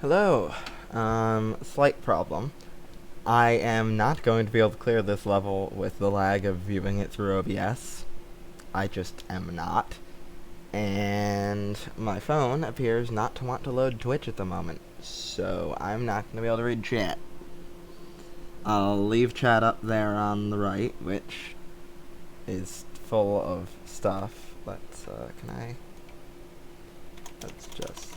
Hello. Slight problem. I am not going to be able to clear this level with the lag of viewing it through OBS. I just am not. And my phone appears not to want to load Twitch at the moment, so I'm not going to be able to read chat. I'll leave chat up there on the right, which is full of stuff. Let's just...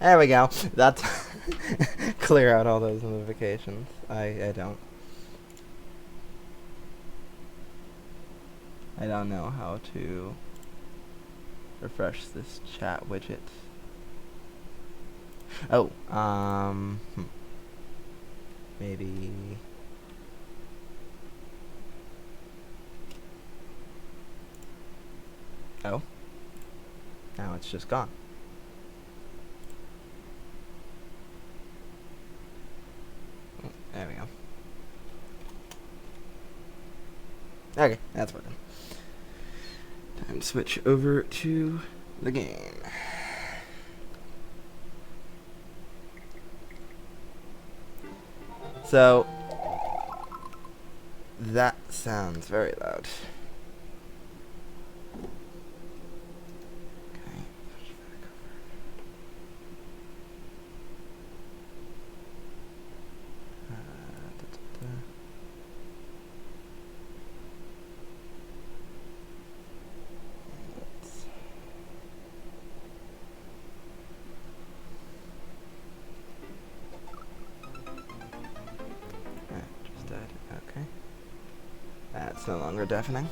There we go. That's clear out all those notifications. I don't know how to refresh this chat widget. Oh, maybe. Oh, now it's just gone. There we go. Okay, that's working. Time to switch over to the game. So, that sounds very loud. Okay. Okay. That's no longer deafening.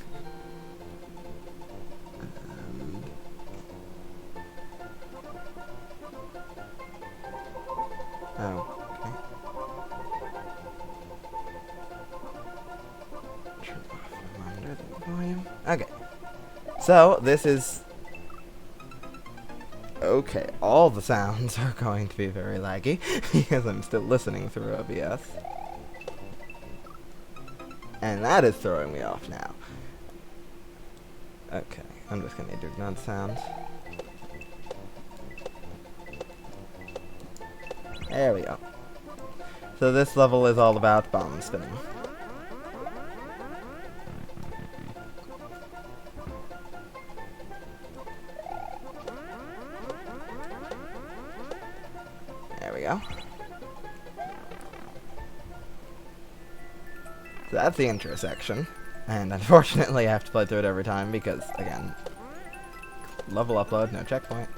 Oh, okay. Turn off the monitor volume. Okay. So, this is... Okay, all the sounds are going to be very laggy, because I'm still listening through OBS. And that is throwing me off now. Okay, I'm just gonna need to ignore the sound. There we go. So this level is all about bomb spinning. There we go. So that's the intro section, and unfortunately I have to play through it every time because, again, level upload, no checkpoints.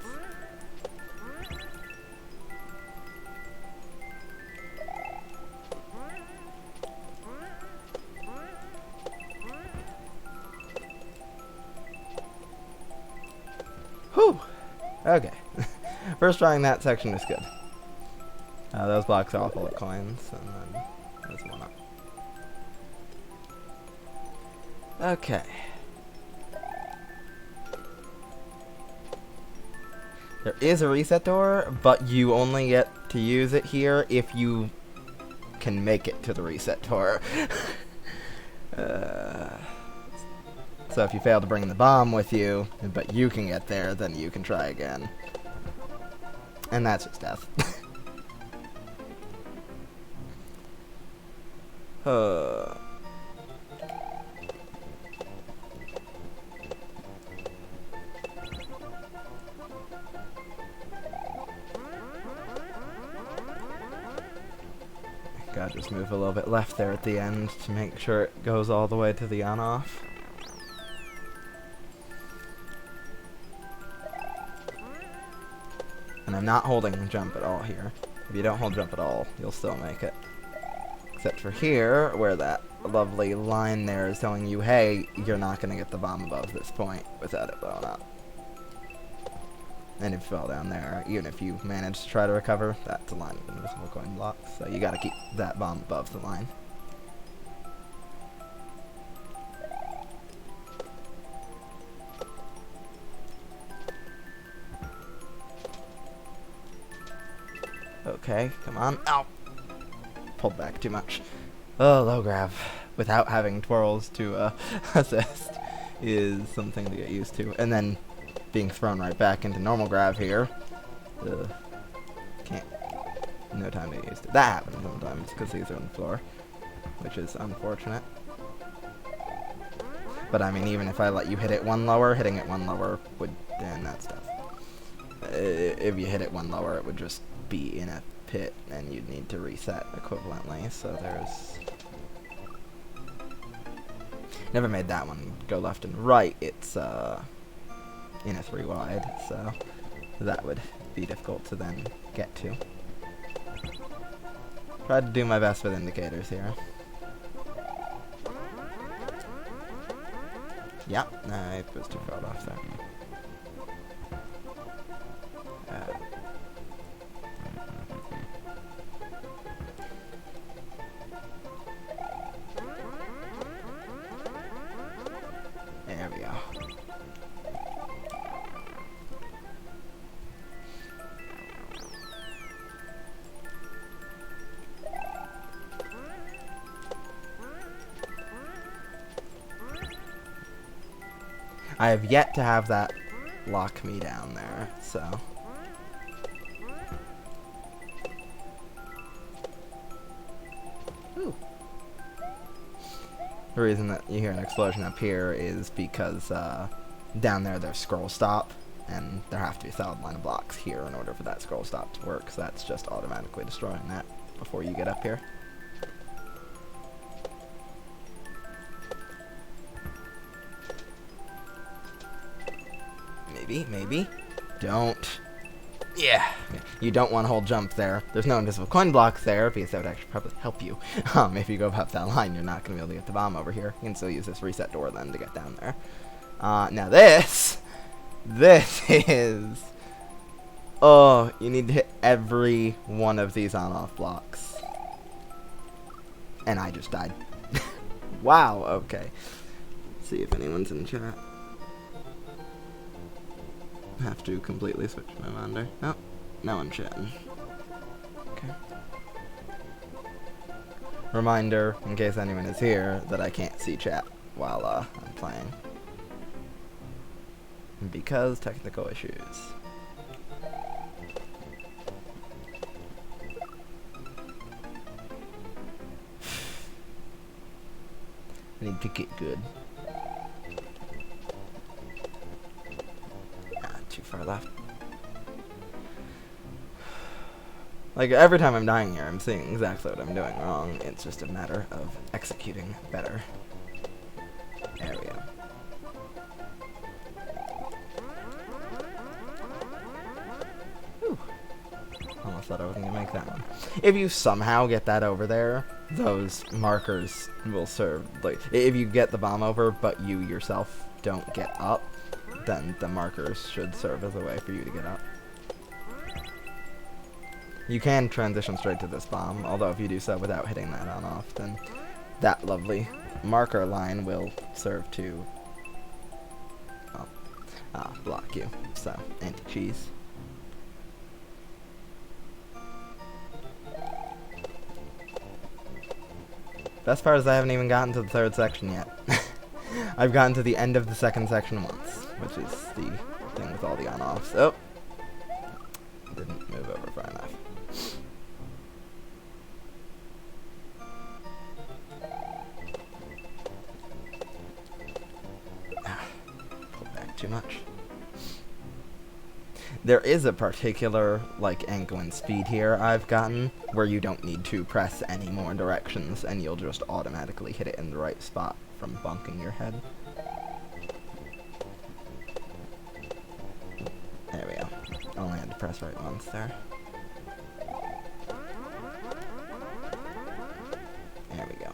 Whew! Okay. First trying that section is good. Those blocks are all full of coins, and then there's one up. Okay. There is a reset door, but you only get to use it here if you can make it to the reset door. So if you fail to bring the bomb with you, but you can get there, then you can try again. And that's just death. Gotta just move a little bit left there at the end to make sure it goes all the way to the on-off. And I'm not holding jump at all here. If you don't hold jump at all, you'll still make it. Except for here, where that lovely line there is telling you, hey, you're not going to get the bomb above this point without it blowing up. And if you fall down there, even if you manage to try to recover, that's a line of invisible coin blocks. So you got to keep that bomb above the line. Okay, come on. Ow! Pulled back too much. Oh, low grav. without having twirls to assist is something to get used to. And then being thrown right back into normal grav here. Can't. No time to get used to. That happens sometimes because these are on the floor, which is unfortunate. But I mean, even if I let you hit it one lower, hitting it one lower would end that stuff. If you hit it one lower, it would just be in a pit, and you'd need to reset equivalently. So there's... Never made that one go left and right. It's in a 3 wide, so that would be difficult to then get to. Tried to do my best with indicators here. Yep, I was too far off there. There we go. I have yet to have that lock me down there, so... Ooh. The reason that you hear an explosion up here is because down there there's scroll stop, and there have to be a solid line of blocks here in order for that scroll stop to work, so that's just automatically destroying that before you get up here. Maybe. Don't. Yeah. You don't want to hold jump there. There's no invisible coin blocks there, because that would actually probably help you. If you go up that line, you're not going to be able to get the bomb over here. You can still use this reset door then to get down there. Now this is... Oh, you need to hit every one of these on-off blocks. And I just died. Wow, okay. Let's see if anyone's in chat. Have to completely switch my monitor. No, no one's chatting. Okay. Reminder, in case anyone is here, that I can't see chat while I'm playing. Because technical issues. I need to get good. Too far left. Like, every time I'm dying here, I'm seeing exactly what I'm doing wrong. It's just a matter of executing better. There we go. Whew. Almost thought I wasn't gonna make that one. If you somehow get that over there, those markers will serve. Like, if you get the bomb over, but you yourself don't get up, then the markers should serve as a way for you to get up. You can transition straight to this bomb, although if you do so without hitting that on off, then that lovely marker line will serve to block you. So, anti-cheese. Best part is I haven't even gotten to the 3rd section yet. I've gotten to the end of the 2nd section once, which is the thing with all the on-offs. Oh! Didn't move over far enough. Pulled back too much. There is a particular, like, angle and speed here I've gotten, where you don't need to press any more directions, and you'll just automatically hit it in the right spot from bunking your head. There we go. Only had to press right once there. There we go.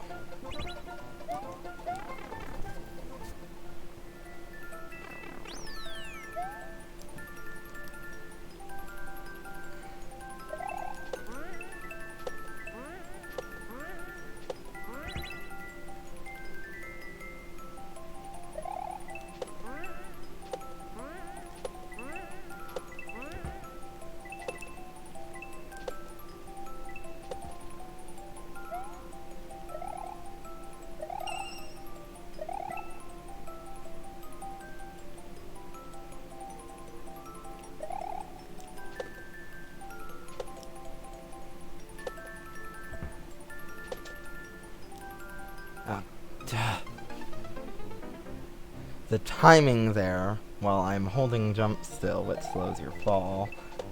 the timing there, while I'm holding jump still, which slows your fall,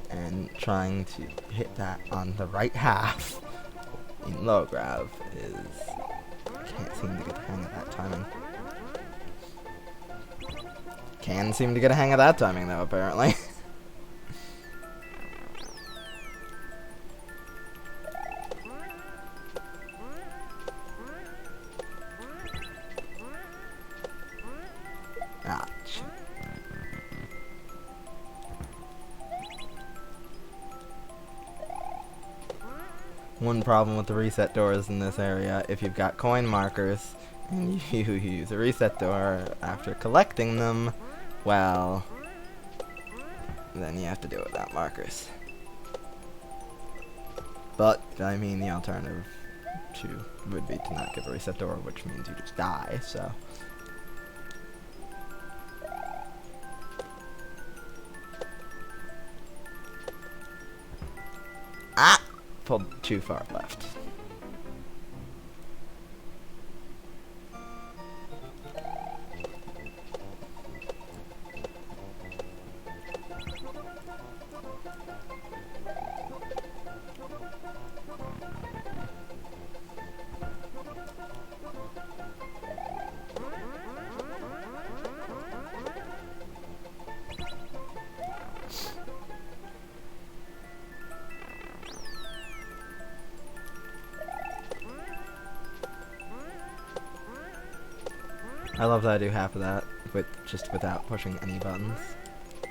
and trying to hit that on the right half in low grav is... I can't seem to get the hang of that timing. Can seem to get a hang of that timing, though, apparently. Ah, shit. One problem with the reset doors in this area, if you've got coin markers, and you use a reset door after collecting them, well, then you have to do it without markers. But, I mean, the alternative would be to not give a reset door, which means you just die, so... Ah! Pulled too far left. I love that I do half of that just without pushing any buttons.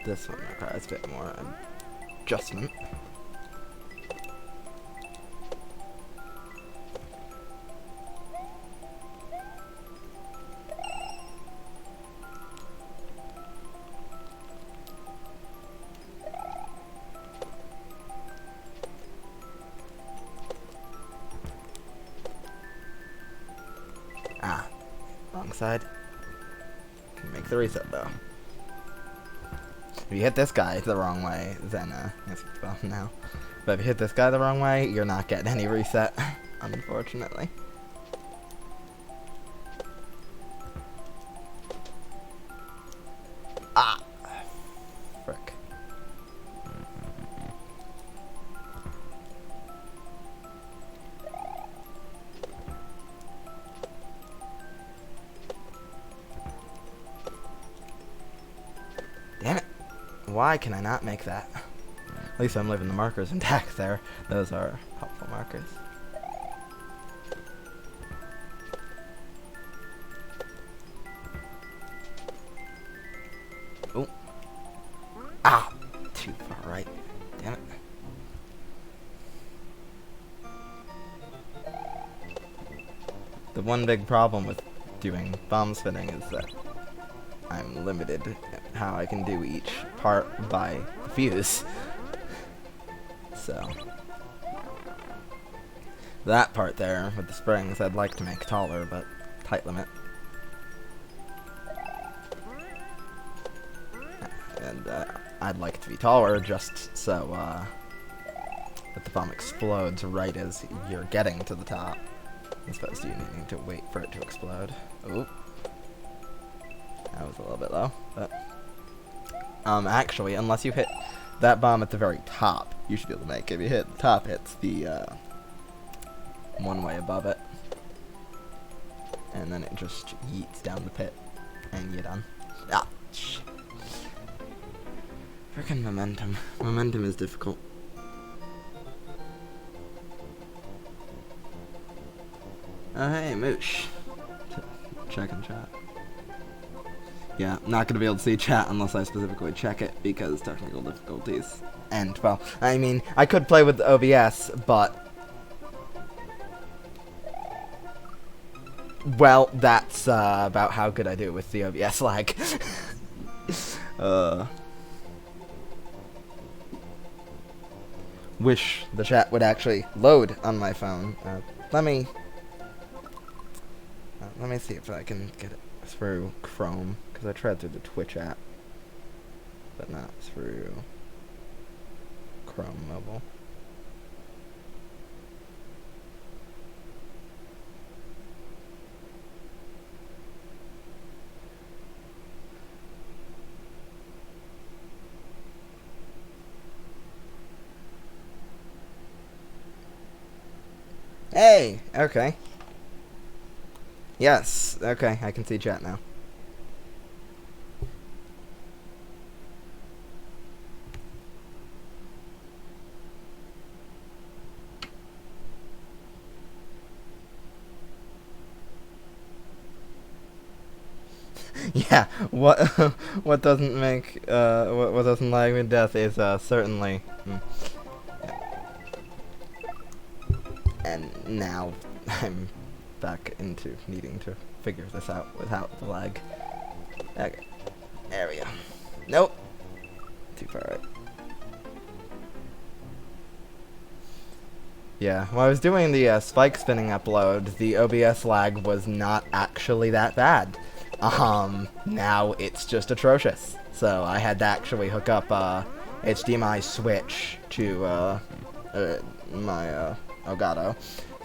This one requires a bit more adjustment. Ah, wrong side. Can make the reset though. If you hit this guy the wrong way, then it's well now. But if you hit this guy the wrong way, you're not getting any reset, unfortunately. Ah, frick. Damn it. Why can I not make that? At least I'm leaving the markers intact there. Those are helpful markers. Oh. Ah! Too far right. Damn it. The one big problem with doing bomb spinning is that I'm limited at how I can do each part by the fuse. So that part there with the springs I'd like to make taller, but tight limit. And I'd like it to be taller just so that the bomb explodes right as you're getting to the top, as opposed to you needing to wait for it to explode. Oop. That was a little bit low, but actually, unless you hit that bomb at the very top, you should be able to make it. If you hit the top, it's the one way above it, and then it just yeets down the pit, and you're done. Ah, shit. Frickin' momentum. Momentum is difficult. Oh, hey, Moosh. Check and chat. Yeah, not going to be able to see chat unless I specifically check it because technical difficulties. And, well, I mean, I could play with OBS, but... well, that's about how good I do with the OBS lag. Wish the chat would actually load on my phone. Let me see if I can get it through Chrome, because I tried through the Twitch app, but not through Chrome mobile. Hey! Okay. Yes, okay, I can see chat now. Yeah, what what doesn't make what doesn't lag me to death is certainly and now I'm back into needing to figure this out without the lag. Okay, there we go. Nope, too far right. Yeah, when I was doing the spike spinning upload, the OBS lag was not actually that bad. Now it's just atrocious. So I had to actually hook up HDMI switch to my Elgato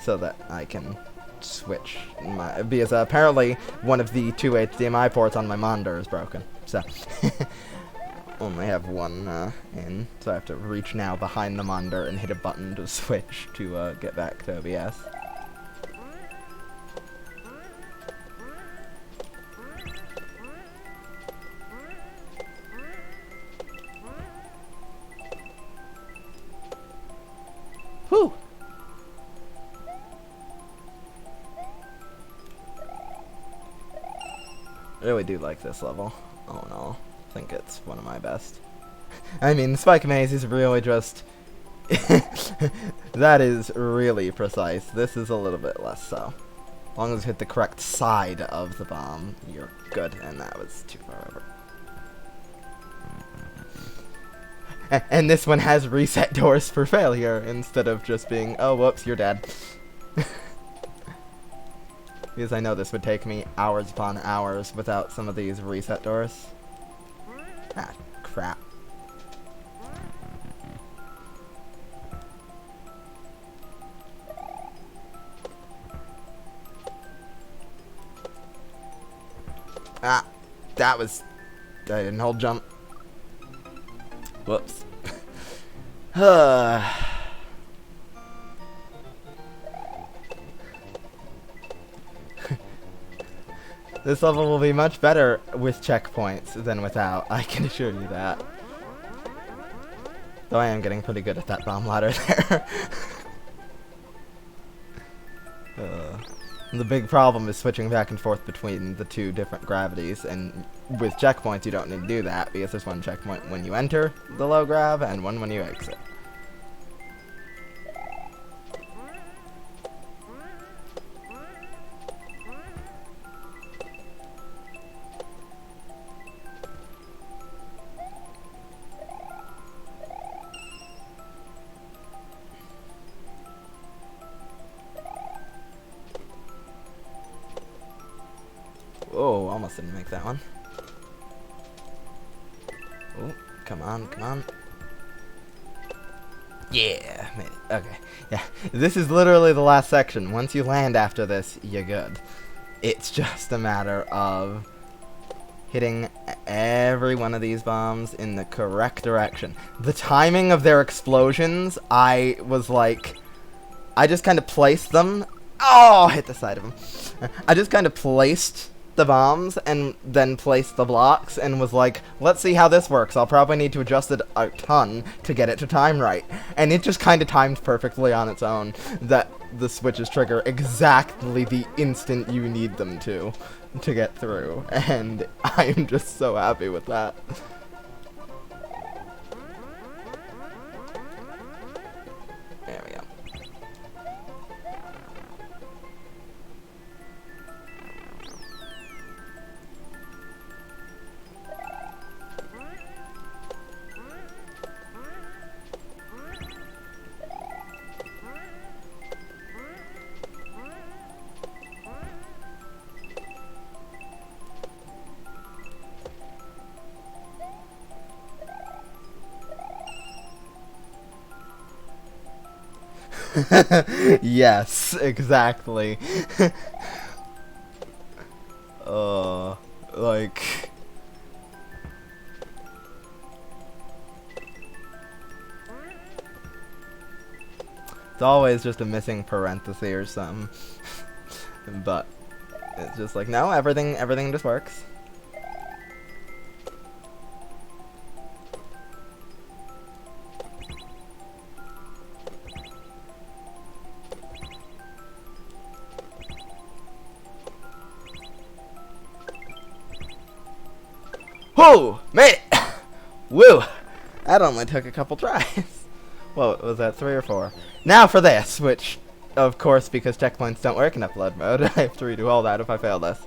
so that I can switch my, because apparently one of the two HDMI ports on my monitor is broken. So only have one in, so I have to reach now behind the monitor and hit a button to switch to get back to OBS. Whew! I really do like this level. Oh no, I think it's one of my best. I mean, Spike Maze is really just... that is really precise. This is a little bit less so. As long as you hit the correct side of the bomb, you're good, and that was too far over. And this one has reset doors for failure, instead of just being, oh, whoops, you're dead. Because I know this would take me hours upon hours without some of these reset doors. Ah, crap. Ah, that was... I didn't hold jump. Whoops. This level will be much better with checkpoints than without, I can assure you that. Though I am getting pretty good at that bomb ladder there. The big problem is switching back and forth between the two different gravities, and with checkpoints you don't need to do that, because there's one checkpoint when you enter the low grav, and one when you exit. Oh, almost didn't make that one. Oh, come on, come on. Yeah, made it. Okay. Yeah, this is literally the last section. Once you land after this, you're good. It's just a matter of hitting every one of these bombs in the correct direction. The timing of their explosions, I was like... I just kind of placed them. Oh, hit the side of them. I just kind of placed the bombs and then placed the blocks and was like, let's see how this works. I'll probably need to adjust it a ton to get it to time right. And it just kind of timed perfectly on its own that the switches trigger exactly the instant you need them to get through. And I'm just so happy with that. There we go. Yes, exactly. Like... It's always just a missing parenthesis or something. But it's just like, no, everything just works. Whoa! Made it! Woo! That only took a couple tries. Well, was that 3 or 4? Now for this, which, of course, because checkpoints don't work in upload mode, I have to redo all that if I fail this.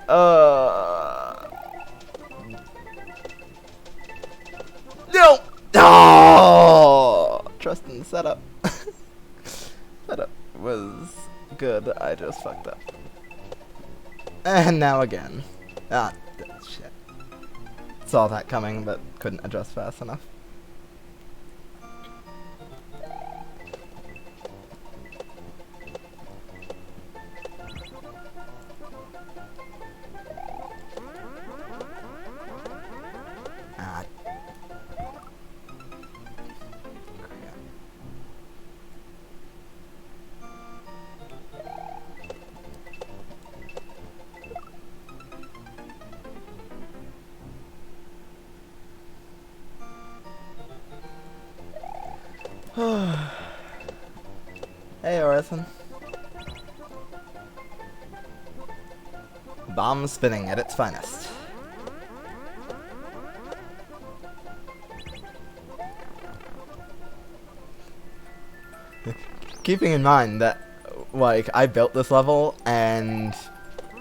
No! Oh! Trust in the setup. Setup was good, I just fucked up. And now again. Ah, shit. Saw that coming, but couldn't adjust fast enough. Ah. Hey, Orison. Bomb spinning at its finest. Keeping in mind that, like, I built this level, and,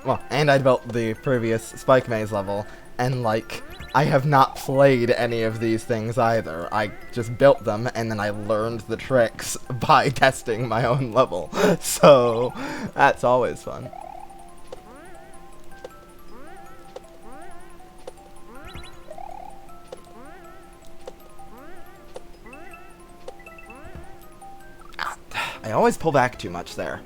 well, and I built the previous Spike Maze level, and, like, I have not played any of these things either. I just built them, and then I learned the tricks by testing my own level. So, that's always fun. I always pull back too much there.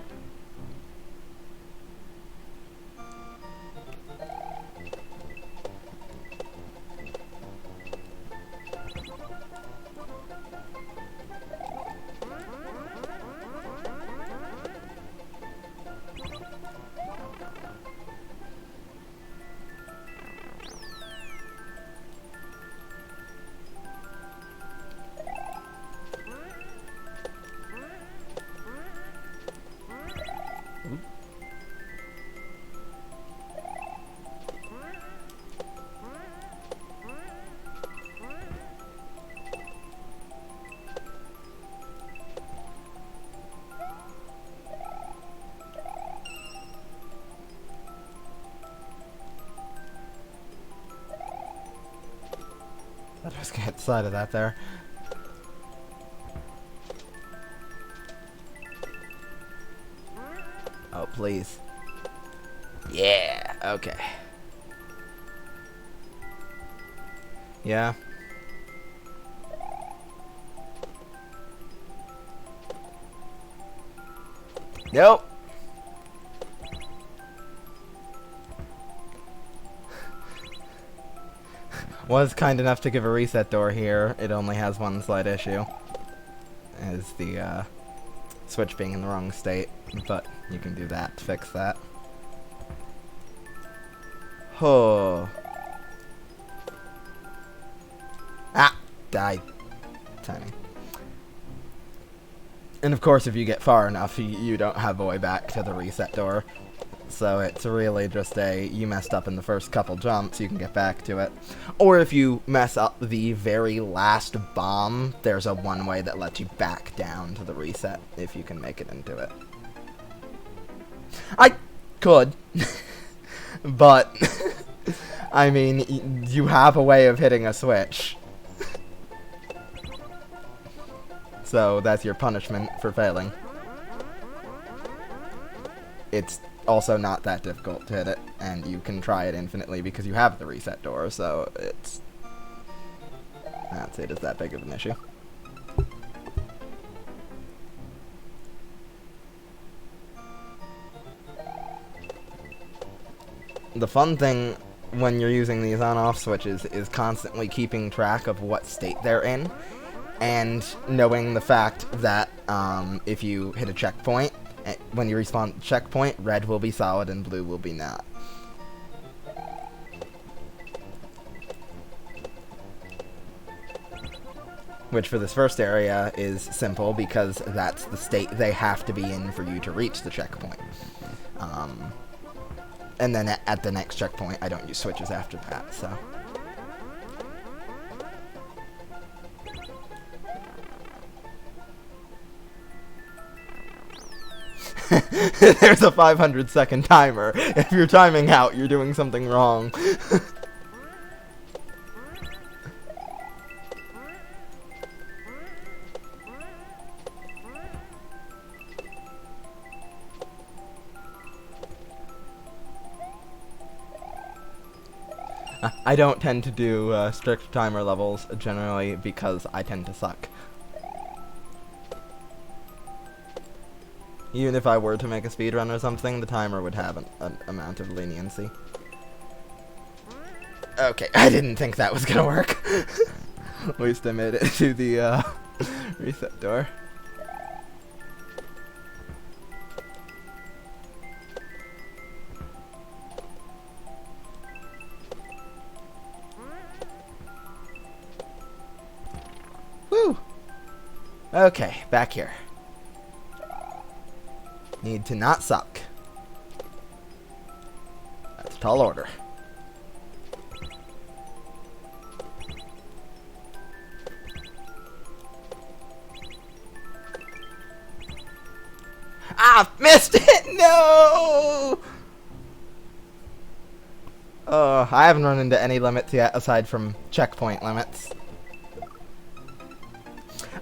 I just get side of that there. Oh, please. Yeah, okay. Yeah. Nope. Was kind enough to give a reset door here. It only has one slight issue. Is the switch being in the wrong state. But you can do that to fix that. Oh. Ah! Died. Timing. And of course if you get far enough, you don't have a way back to the reset door. So it's really just you messed up in the first couple jumps, you can get back to it. Or if you mess up the very last bomb, there's a one-way that lets you back down to the reset, if you can make it into it. I could. But, I mean, you have a way of hitting a switch. So that's your punishment for failing. It's also not that difficult to hit it, and you can try it infinitely because you have the reset door, so it's... I'd say it is that big of an issue. The fun thing when you're using these on-off switches is constantly keeping track of what state they're in, and knowing the fact that if you hit a checkpoint, when you respawn at the checkpoint, red will be solid and blue will be not. Which for this first area is simple because that's the state they have to be in for you to reach the checkpoint. And then at the next checkpoint, I don't use switches after that, so. There's a 500-second timer. If you're timing out, you're doing something wrong. I don't tend to do strict timer levels generally because I tend to suck. Even if I were to make a speedrun or something, the timer would have an amount of leniency. Okay, I didn't think that was gonna work. At least I made it to the reset door. Woo! Okay, back here. Need to not suck. That's a tall order. Ah, missed it! No! Oh, I haven't run into any limits yet aside from checkpoint limits.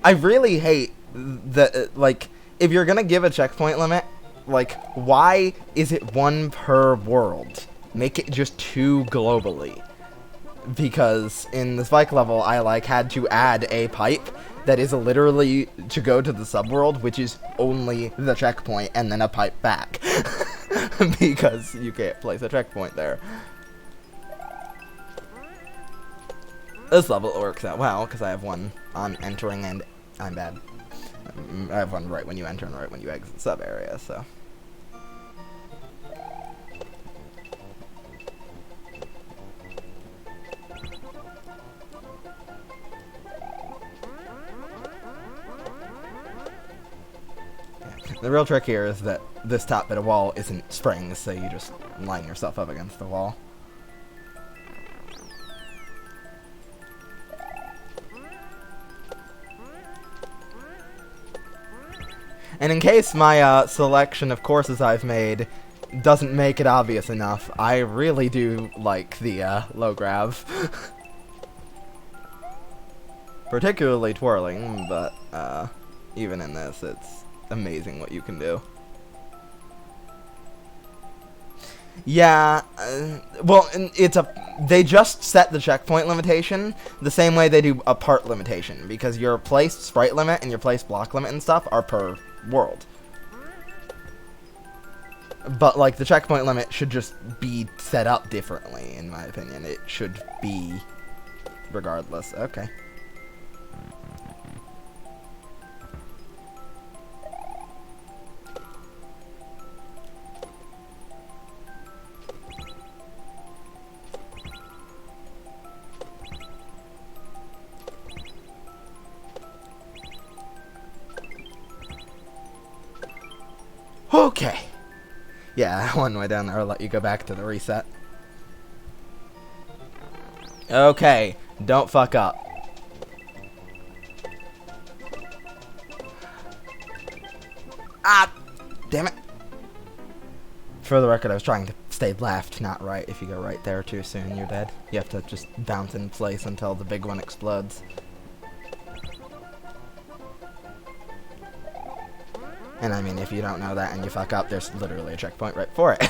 I really hate the, like, if you're gonna give a checkpoint limit, like, why is it one per world? Make it just 2 globally. Because in the spike level, I, like, had to add a pipe that is literally to go to the subworld, which is only the checkpoint, and then a pipe back. Because you can't place a checkpoint there. This level works out well, because I have one on entering and I'm bad. I have one right when you enter and right when you exit the sub area, so. The real trick here is that this top bit of wall isn't springs, so you just line yourself up against the wall. And in case my selection of courses I've made doesn't make it obvious enough, I really do like the low grav. Particularly twirling, but even in this, it's amazing what you can do. Yeah, well, they just set the checkpoint limitation the same way they do a part limitation, because your placed sprite limit and your placed block limit and stuff are per world. But, like, the checkpoint limit should just be set up differently, in my opinion. It should be regardless. Okay. Okay. Yeah, one way down there, I'll let you go back to the reset. Okay, don't fuck up. Ah! Damn it. For the record, I was trying to stay left, not right. If you go right there too soon, you're dead. You have to just bounce in place until the big one explodes. And I mean, if you don't know that and you fuck up, there's literally a checkpoint right for it.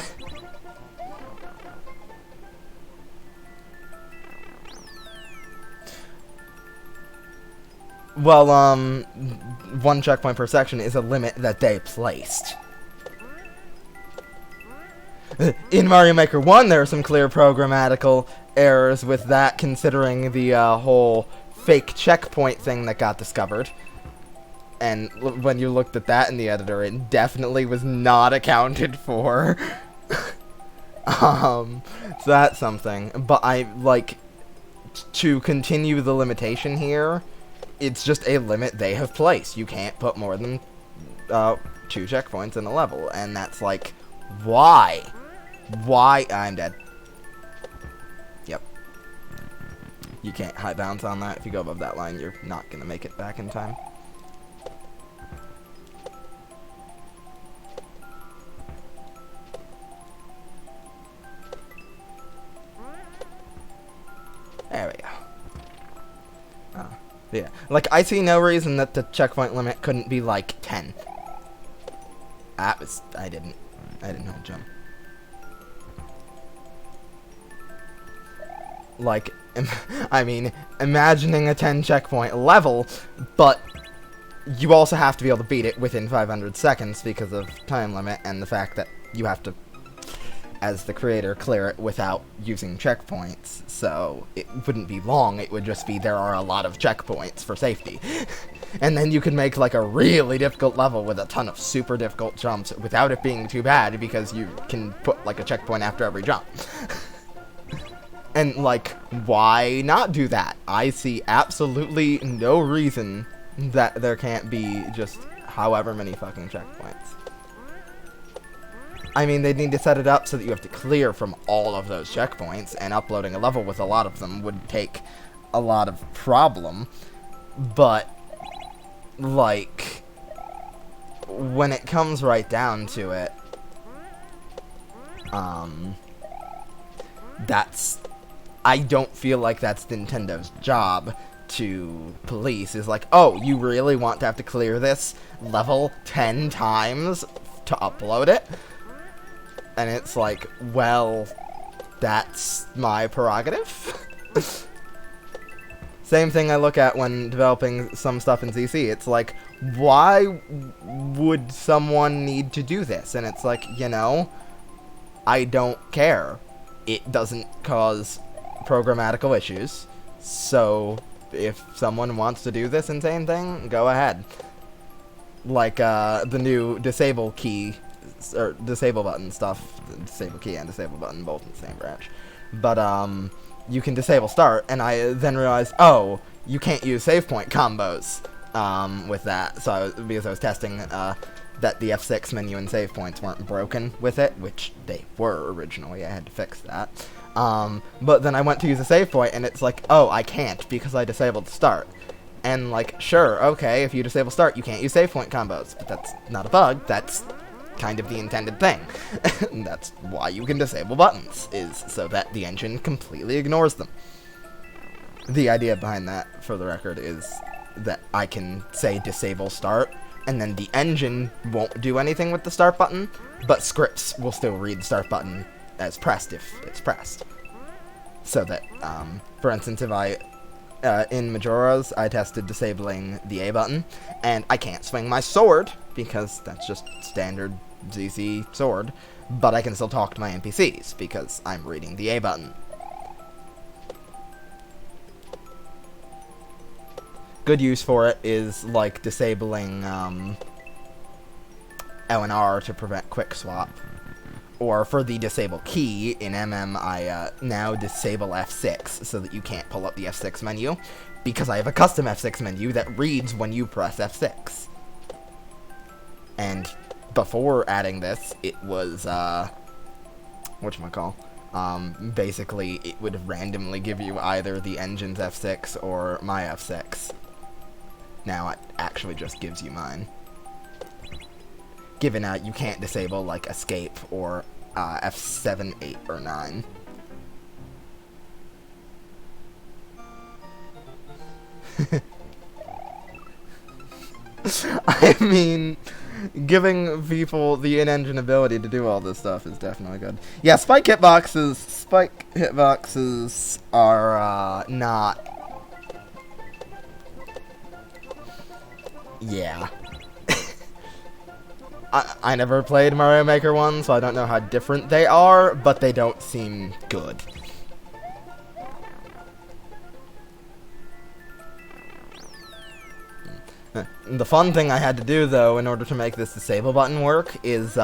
Well, one checkpoint per section is a limit that they placed. In Mario Maker 1, there are some clear programmatical errors with that, considering the whole fake checkpoint thing that got discovered. And when you looked at that in the editor, it definitely was not accounted for. So that's something. But to continue the limitation here, it's just a limit they have placed. You can't put more than 2 checkpoints in a level. And that's like, why? Why? I'm dead. Yep. You can't high bounce on that. If you go above that line, you're not going to make it back in time. There we go. Yeah. Like, I see no reason that the checkpoint limit couldn't be, like, 10. I didn't hold jump. Like, I mean, imagining a 10 checkpoint level, but you also have to be able to beat it within 500 seconds because of time limit and the fact that you have to, as the creator, clear it without using checkpoints. So it wouldn't be long, it would just be there are a lot of checkpoints for safety. And then you can make like a really difficult level with a ton of super difficult jumps without it being too bad because you can put like a checkpoint after every jump. And like, why not do that? I see absolutely no reason that there can't be just however many fucking checkpoints. I mean, they need to set it up so that you have to clear from all of those checkpoints, and uploading a level with a lot of them would take a lot of problem. But, like, when it comes right down to it, I don't feel like that's Nintendo's job to police, is like, oh, you really want to have to clear this level 10 times to upload it? And it's like, well, that's my prerogative. Same thing I look at when developing some stuff in ZC. It's like, why would someone need to do this? And it's like, you know, I don't care. It doesn't cause programmatical issues. So if someone wants to do this insane thing, go ahead. Like the new disable key or disable button stuff, disable key and disable button both in the same branch. But you can disable start, and I then realized, oh, you can't use save point combos with that. So because I was testing that the F6 menu and save points weren't broken with it, which they were originally. I had to fix that. But then I went to use a save point, and it's like, oh, I can't because I disabled start. And like, sure, okay, if you disable start, you can't use save point combos, but that's not a bug. That's kind of the intended thing. And that's why you can disable buttons, is so that the engine completely ignores them. The idea behind that, for the record, is that I can say disable start, and then the engine won't do anything with the start button, but scripts will still read the start button as pressed if it's pressed. So that, for instance, if I, in Majora's, I tested disabling the A button, and I can't swing my sword, because that's just standard ZZ sword, but I can still talk to my NPCs, because I'm reading the A button. Good use for it is, like, disabling, L and R to prevent quick swap. Or for the disable key, in MM, I now disable F6 so that you can't pull up the F6 menu, because I have a custom F6 menu that reads when you press F6. And before adding this, it was, whatchamacall, basically it would randomly give you either the engine's F6 or my F6. Now it actually just gives you mine. Given you can't disable, like, escape or F7, 8, or 9. I mean, giving people the in-engine ability to do all this stuff is definitely good. Yeah, spike hitboxes are not... Yeah. I never played Mario Maker 1, so I don't know how different they are, but they don't seem good. The fun thing I had to do, though, in order to make this disable button work is,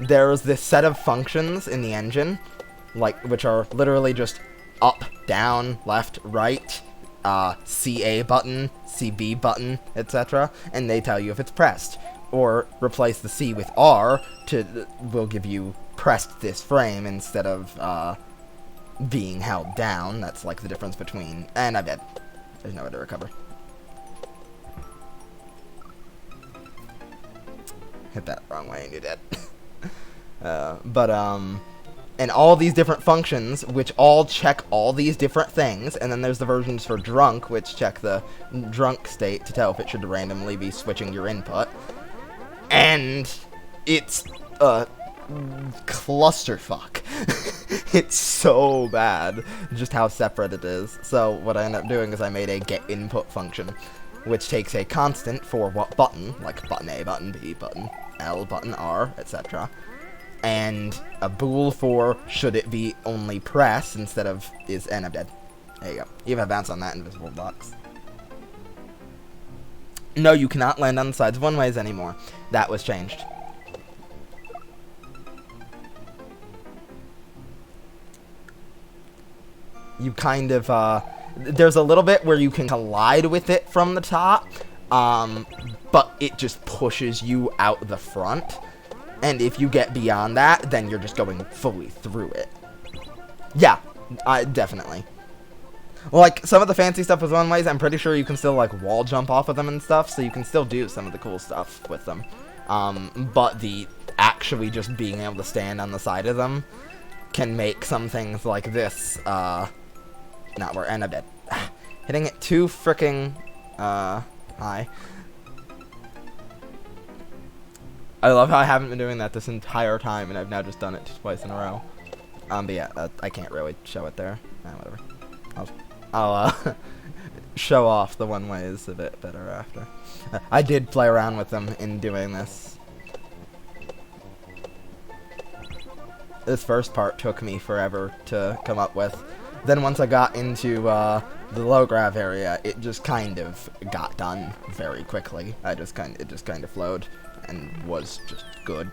there's this set of functions in the engine, like, which are literally just up, down, left, right, CA button, CB button, etc., and they tell you if it's pressed. Or replace the C with R will give you pressed this frame instead of, being held down. That's like the difference between... And I'm dead. There's no way to recover. Hit that wrong way and you're dead. And all these different functions, which all check all these different things, and then there's the versions for drunk, which check the drunk state to tell if it should randomly be switching your input. And it's a clusterfuck. It's so bad just how separate it is. So what I end up doing is I made a get input function, which takes a constant for what button, like button A, button B, button L, button R, etc., and a bool for should it be only press instead of and I'm dead. There you go. You have a bounce on that invisible box. No, you cannot land on the sides of one-ways anymore. That was changed. You kind of, there's a little bit where you can collide with it from the top, but it just pushes you out the front. And if you get beyond that, then you're just going fully through it. Yeah, definitely. Like, some of the fancy stuff with one-ways, I'm pretty sure you can still, like, wall jump off of them and stuff, so you can still do some of the cool stuff with them. But the actually just being able to stand on the side of them can make some things like this, not work. And a bit. Hitting it too fricking, high. I love how I haven't been doing that this entire time, and I've now just done it twice in a row. But yeah, I can't really show it there. Whatever. I'll show off the one-ways a bit better after. I did play around with them in doing this. This first part took me forever to come up with. Then once I got into the low grav area, it just kind of got done very quickly. It just kind of flowed and was just good.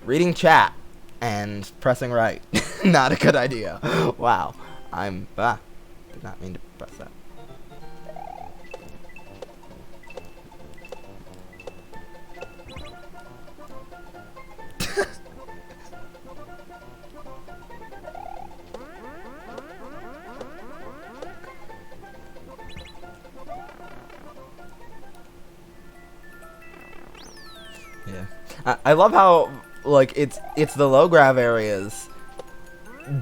Reading chat and pressing right. Not a good idea. Wow. Did not mean to press that. Yeah. I love how, like, it's the low grav areas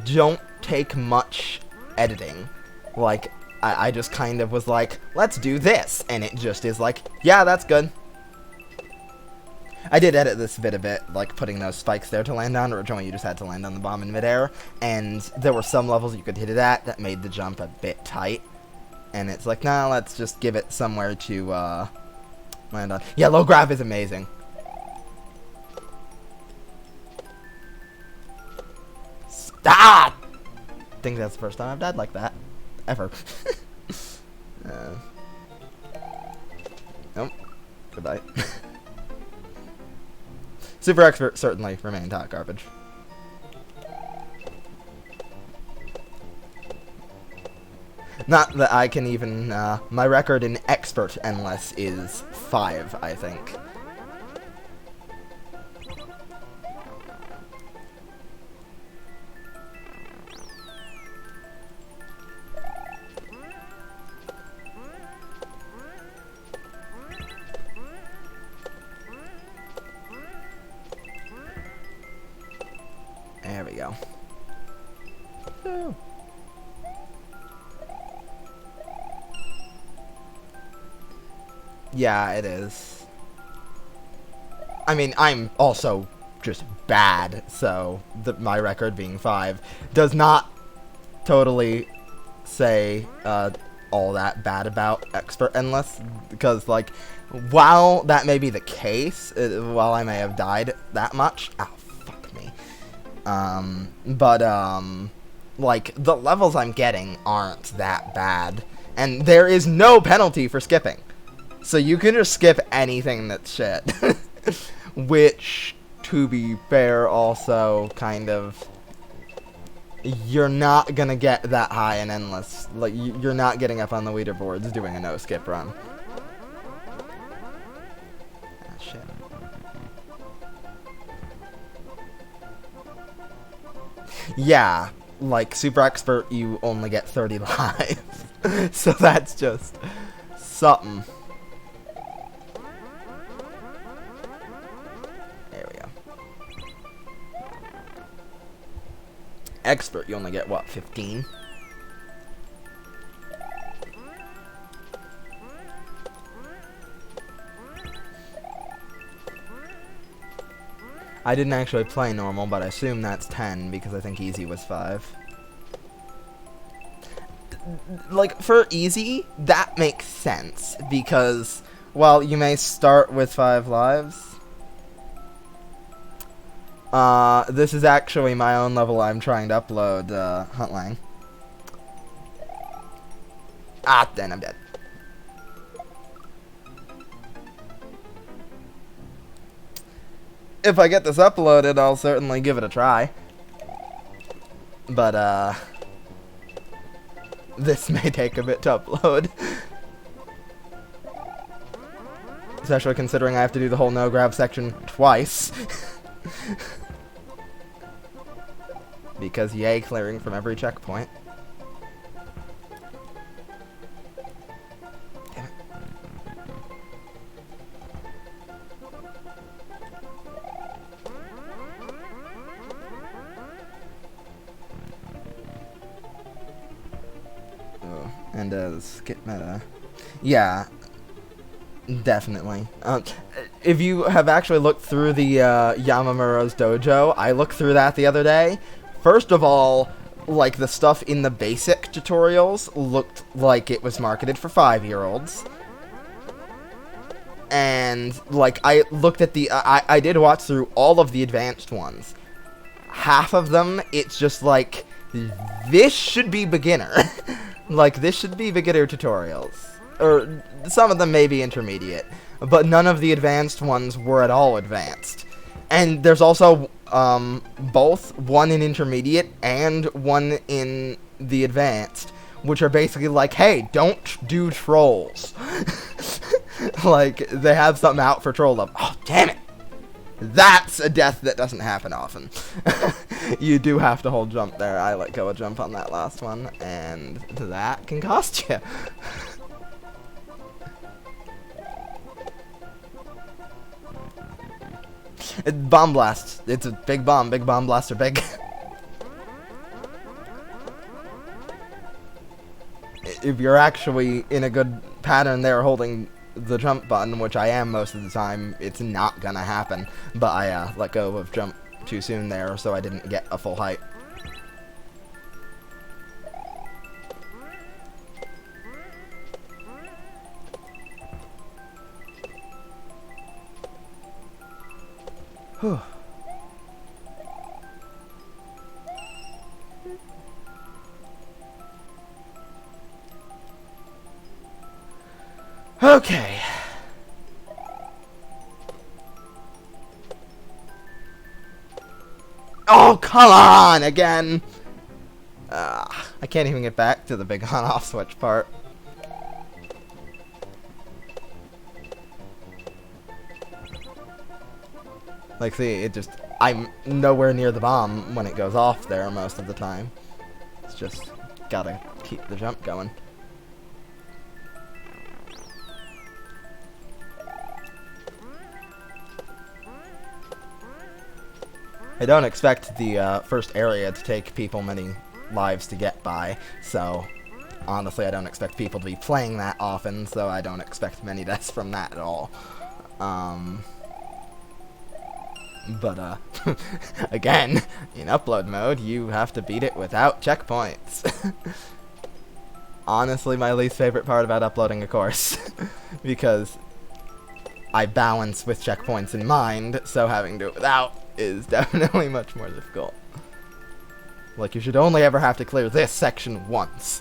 don't take much editing. Like, I just kind of was like, let's do this, and it just is like, yeah, that's good. I did edit this bit a bit, like putting those spikes there to land on. Originally you just had to land on the bomb in midair, and there were some levels you could hit it at that made the jump a bit tight. And it's like, nah, let's just give it somewhere to land on. Yeah, low grav is amazing. I think that's the first time I've died like that. Ever. Nope. Goodbye. Super Expert certainly remained hot garbage. Not that I can even, my record in Expert Endless is 5, I think. There we go. Woo. Yeah, it is. I mean, I'm also just bad, so my record being 5 does not totally say all that bad about Expert Endless, because, like, while that may be the case, while I may have died that much, ow, fuck me, Like, the levels I'm getting aren't that bad. And there is no penalty for skipping. So you can just skip anything that's shit. Which, to be fair, also kind of... You're not gonna get that high in Endless. Like, you're not getting up on the leaderboards doing a no-skip run. Ah, shit. Yeah, like, Super Expert, you only get 30 lives. So that's just something. There we go. Expert, you only get, what, 15? I didn't actually play normal, but I assume that's 10, because I think easy was 5. Like, for easy, that makes sense, because, well, you may start with 5 lives. This is actually my own level I'm trying to upload, Huntlang. Ah, then I'm dead. If I get this uploaded, I'll certainly give it a try. But, this may take a bit to upload. Especially considering I have to do the whole no-grab section twice. Because yay, clearing from every checkpoint. Damn it. Oh, and skip meta. Yeah, definitely. If you have actually looked through the Yamamuro's dojo, I looked through that the other day. First of all, like, the stuff in the basic tutorials looked like it was marketed for 5-year-olds. And, like, I looked at the... I did watch through all of the advanced ones. Half of them, it's just like, this should be beginner. Like, this should be beginner tutorials. Or, some of them may be intermediate. But none of the advanced ones were at all advanced. And there's also... both one in intermediate and one in the advanced, which are basically like, hey, don't do trolls. Like, they have something out for troll level. Oh, damn it! That's a death that doesn't happen often. You do have to hold jump there. I let go of jump on that last one, and that can cost you. Bomb blast. It's a big bomb. Big bomb blasts are big. If you're actually in a good pattern there holding the jump button, which I am most of the time, it's not gonna happen. But I let go of jump too soon there, so I didn't get a full height. Whew. Okay. Oh, come on, again. I can't even get back to the big on-off switch part. Like, see, it just... I'm nowhere near the bomb when it goes off there most of the time. It's just gotta keep the jump going. I don't expect the first area to take people many lives to get by, so honestly I don't expect people to be playing that often, so I don't expect many deaths from that at all. But, again, in upload mode, you have to beat it without checkpoints. Honestly, my least favorite part about uploading a course. Because I balance with checkpoints in mind, so having to do it without is definitely much more difficult. Like, you should only ever have to clear this section once.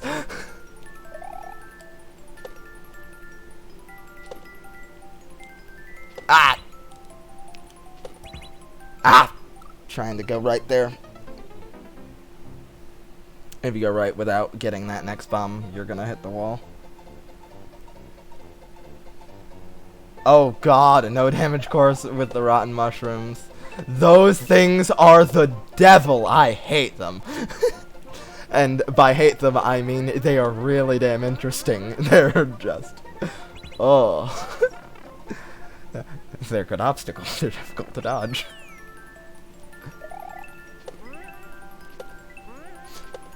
Ah! Ah! Trying to go right there. If you go right without getting that next bomb, you're gonna hit the wall. Oh god, a no damage course with the rotten mushrooms. Those things are the devil. I hate them. And by hate them, I mean they are really damn interesting. They're just... Oh. They're good obstacles. They're difficult to dodge.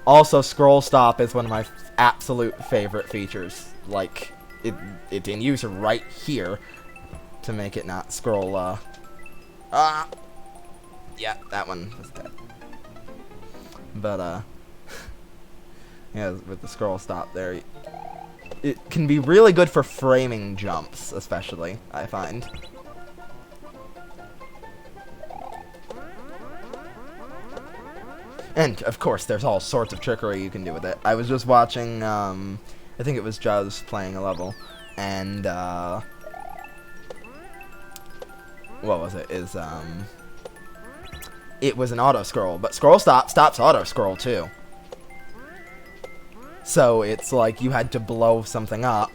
Also, scroll stop is one of my absolute favorite features. Like, it didn't use right here to make it not scroll, yeah, that one was dead. But, yeah, with the scroll stop there, it can be really good for framing jumps, especially, I find. And, of course, there's all sorts of trickery you can do with it. I was just watching, I think it was Juz playing a level, and, what was it? It was an auto-scroll, but scroll stop stops auto-scroll, too. So, it's like you had to blow something up,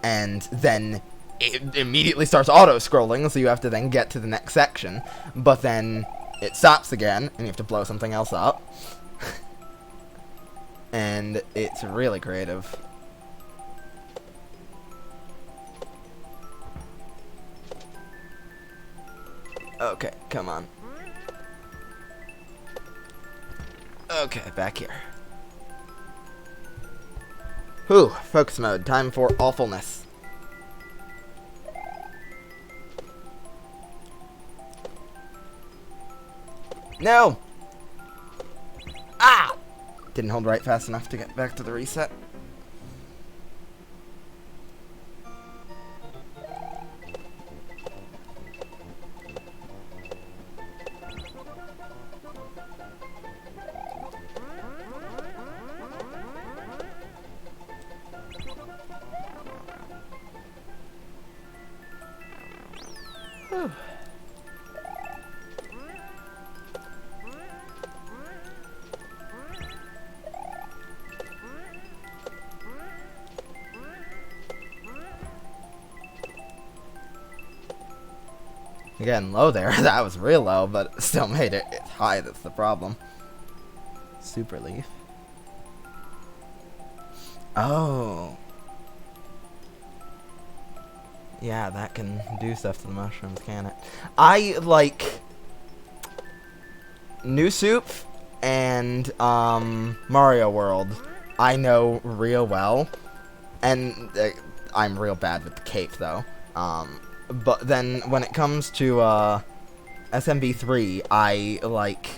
and then it immediately starts auto-scrolling, so you have to then get to the next section, but then it stops again, and you have to blow something else up. And it's really creative. Okay, come on. Okay, back here. Whew, focus mode. Time for awfulness. No! Ah! Didn't hold right fast enough to get back to the reset. Whew. Again, low there. That was real low, but still made it. It's high, that's the problem. Super leaf. Oh. Yeah, that can do stuff to the mushrooms, can it? I like New Soup and Mario World. I know real well, and I'm real bad with the cape though. But then when it comes to SMB3, I like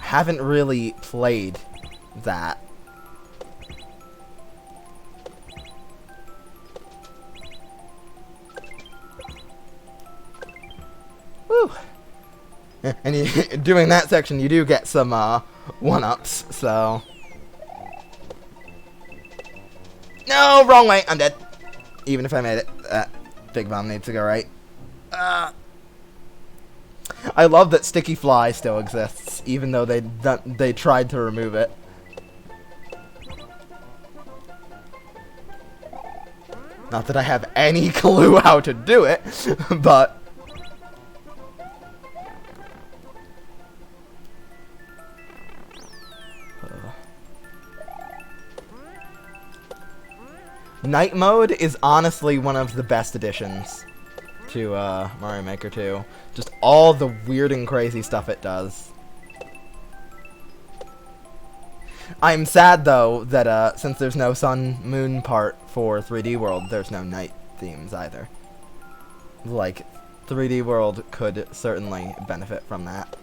haven't really played that. Woo! And doing that section, you do get some one-ups. So no, wrong way. I'm dead. Even if I made it. Big bomb needs to go right. I love that Sticky Fly still exists, even though they tried to remove it. Not that I have any clue how to do it, but Night mode is honestly one of the best additions to Mario Maker 2. Just all the weird and crazy stuff it does. I'm sad though that since there's no sun moon part for 3D World, there's no night themes either. Like, 3D World could certainly benefit from that.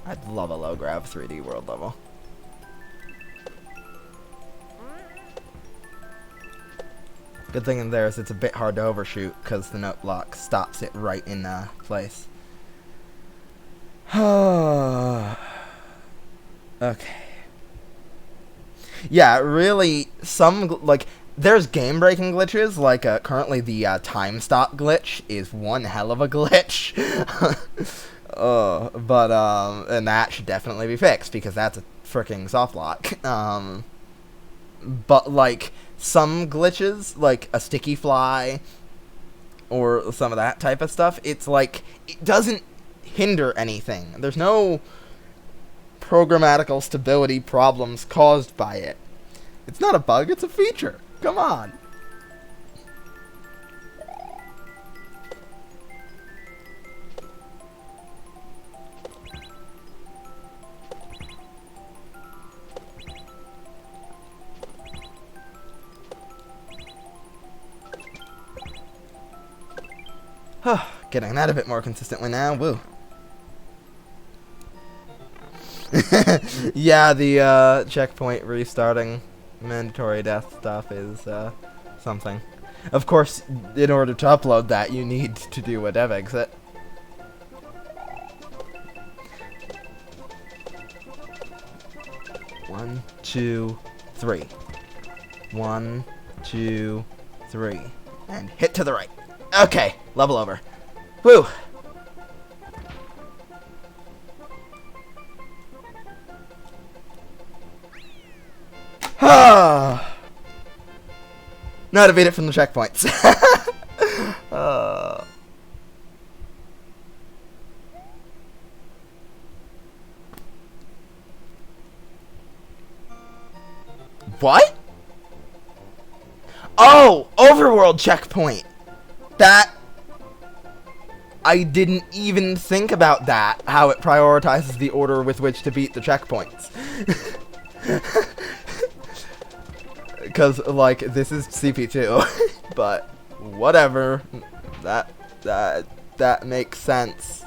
I'd love a low grab 3D World level. Good thing in there is it's a bit hard to overshoot because the note block stops it right in place. Okay. Yeah, really, there's game-breaking glitches, like, currently the, time stop glitch is one hell of a glitch. And that should definitely be fixed, because that's a freaking soft lock. But, like, some glitches, like a sticky fly, or some of that type of stuff, it's like, it doesn't hinder anything. There's no programmatical stability problems caused by it. It's not a bug, it's a feature. Come on. Getting that a bit more consistently now. Woo. Yeah, the checkpoint restarting mandatory death stuff is something. Of course, in order to upload that, you need to do a dev exit. One, two, three. 1, 2, 3. And hit to the right. Okay, level over. Woo! Now to beat it from the checkpoints. What? Oh, overworld checkpoint. That... I didn't even think about that, how it prioritizes the order with which to beat the checkpoints. Because, like, this is CP2, but whatever. That makes sense.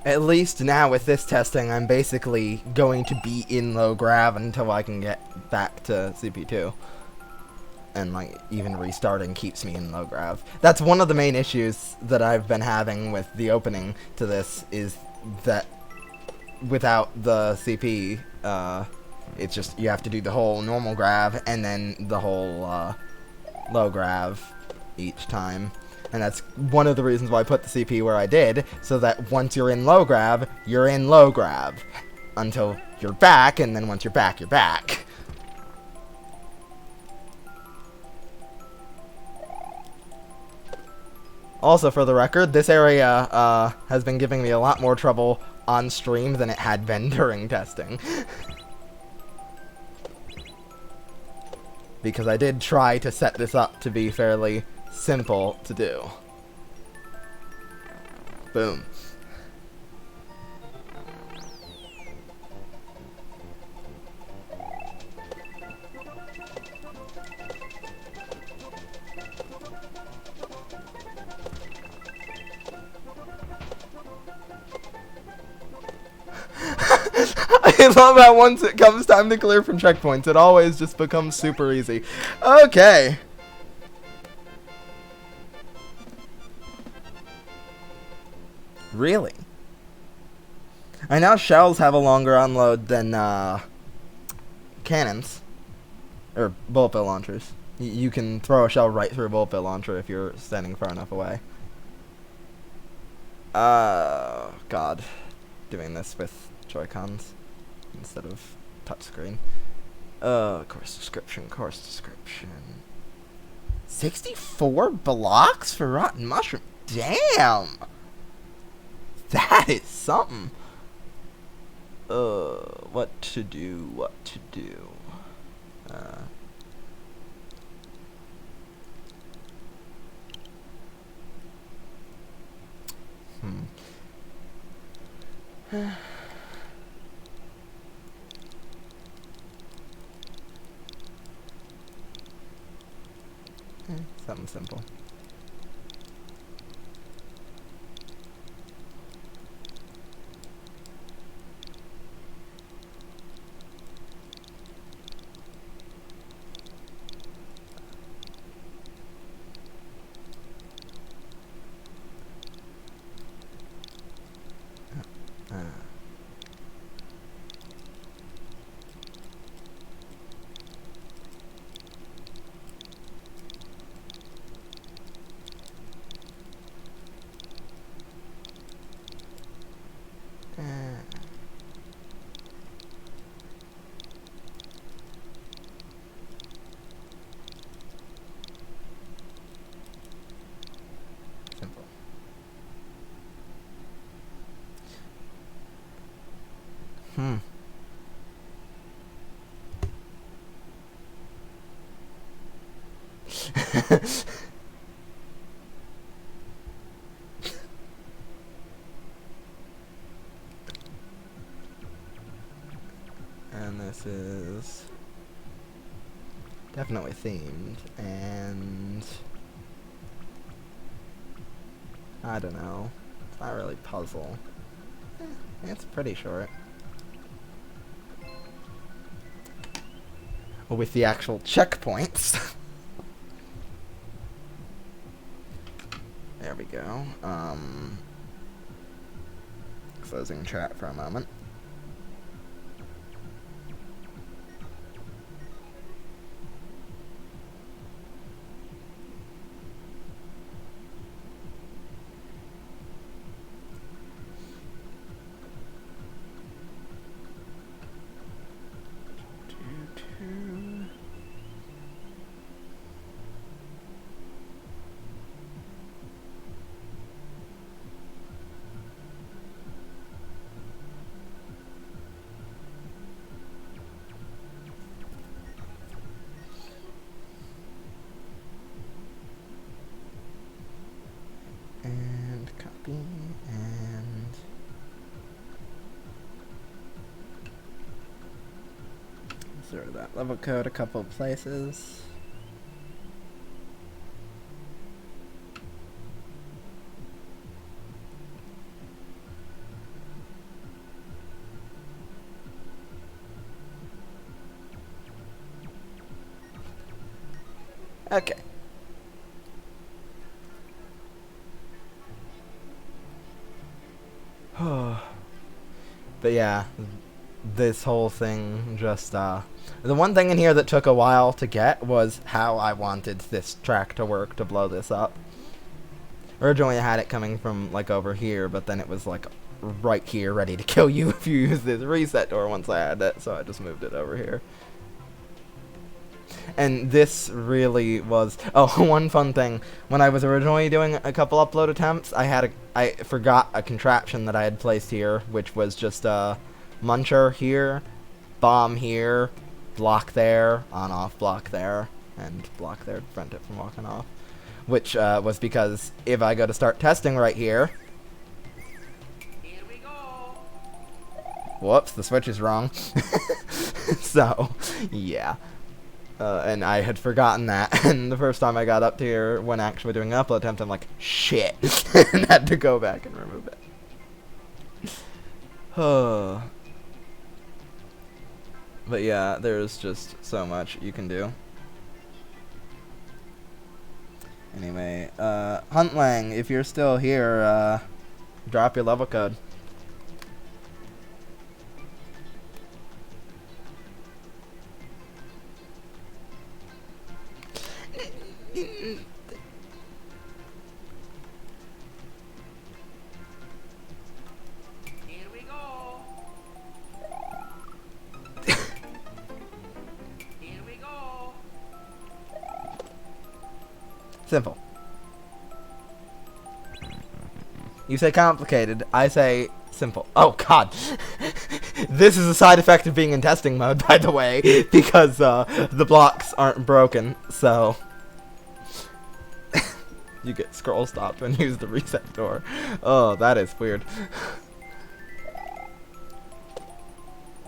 At least now with this testing, I'm basically going to be in low grav until I can get back to CP2. And, like, even restarting keeps me in low grav. That's one of the main issues that I've been having with the opening to this, is that without the CP, it's just, you have to do the whole normal grav and then the whole, low grav each time. And that's one of the reasons why I put the CP where I did, so that once you're in low grav, you're in low grav. Until you're back, and then once you're back, you're back. Also, for the record, this area has been giving me a lot more trouble on stream than it had been during testing. Because I did try to set this up to be fairly simple to do. Boom. I love how once it comes time to clear from checkpoints, it always just becomes super easy. Okay. Really? I know shells have a longer unload than cannons. Or bullet bill launchers. You can throw a shell right through a bullet bill launcher if you're standing far enough away. God. Doing this with Joy-Cons instead of touchscreen. Course description. 64 blocks for Rotten Mushroom? Damn! That is something. What to do? Something simple. Simple. And this is definitely themed, and I don't know. It's not really puzzle. It's pretty short. With the actual checkpoints. There we go. Closing chat for a moment. And copy and insert that level code a couple places. Okay. But yeah, this whole thing just, the one thing in here that took a while to get was how I wanted this track to work to blow this up. Originally I had it coming from, like, over here, but then it was, like, right here ready to kill you if you use this reset door once I had it, so I just moved it over here. And this really was... Oh, one fun thing. When I was originally doing a couple upload attempts, I forgot a contraption that I had placed here, which was just a muncher here, bomb here, block there, on-off block there, and block there to prevent it from walking off. Which was because if I go to start testing right here... Here we go. Whoops, the switch is wrong. So, yeah. And I had forgotten that, and the first time I got up here when actually doing an upload attempt, I'm like, shit, and had to go back and remove it. But yeah, there's just so much you can do. Anyway, Huntlang, if you're still here, drop your level code. Here we go. Here we go. Simple. You say complicated, I say simple. Oh god. This is a side effect of being in testing mode, by the way, because the blocks aren't broken, so... You get scroll stopped and use the reset door. Oh, that is weird.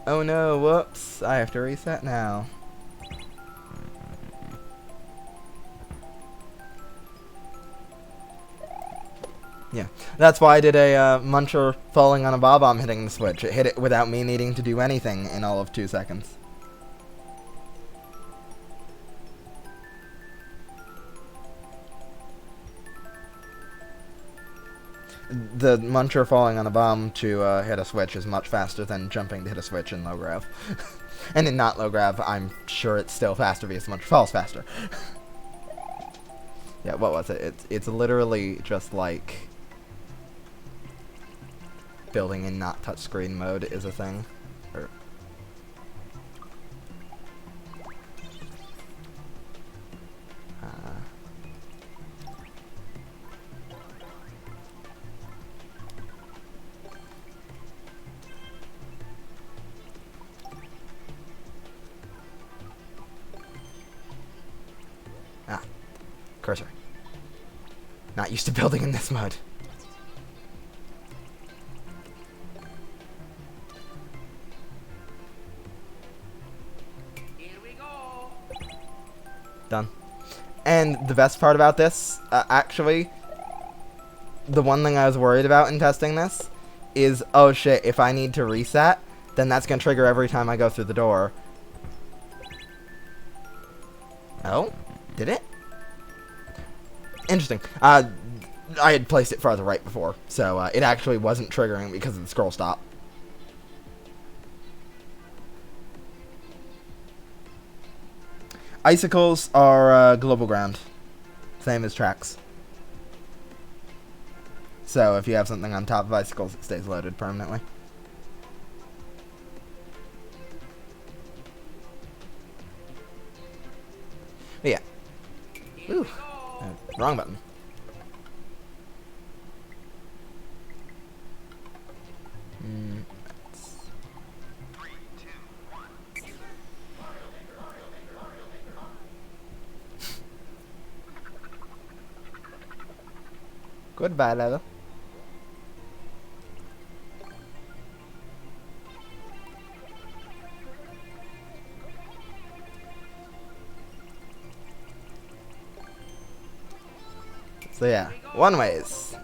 Oh no, whoops. I have to reset now. Yeah, that's why I did a muncher falling on a bob-omb hitting the switch. It hit it without me needing to do anything in all of 2 seconds. The muncher falling on a bomb to hit a switch is much faster than jumping to hit a switch in low grav. And in not low grav, I'm sure it's still faster because the muncher falls faster. Yeah, what was it? It's literally just like building in not touchscreen mode is a thing. Or cursor. Not used to building in this mode. Here we go. Done. And the best part about this, actually, the one thing I was worried about in testing this is, oh shit, if I need to reset, then that's going to trigger every time I go through the door. Oh? Did it? Interesting. I had placed it farther right before, so it actually wasn't triggering because of the scroll stop. Icicles are global ground. Same as tracks. So if you have something on top of icicles, it stays loaded permanently. But yeah. Ooh. Wrong button. Goodbye, level. So yeah, one ways.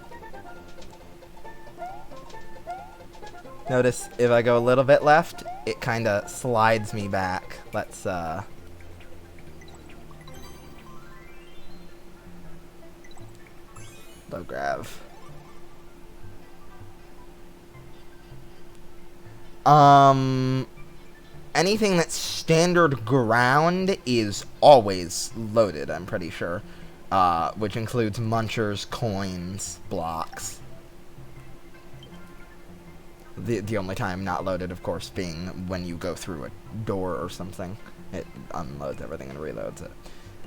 Notice if I go a little bit left, it kinda slides me back. Let's low grav. Anything that's standard ground is always loaded, I'm pretty sure. Which includes munchers, coins, blocks. The only time not loaded, of course, being when you go through a door or something. It unloads everything and reloads it.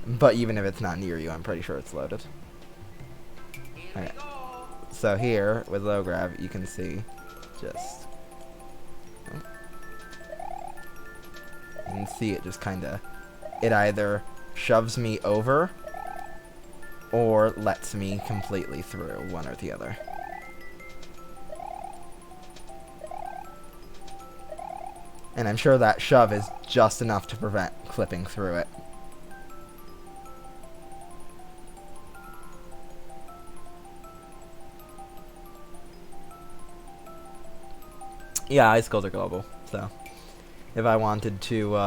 But even if it's not near you, I'm pretty sure it's loaded. Okay. So here, with low grav, you can see just... You can see it just kinda... It either shoves me over or lets me completely through, one or the other. And I'm sure that shove is just enough to prevent clipping through it. Yeah, icicles are global, so if I wanted to,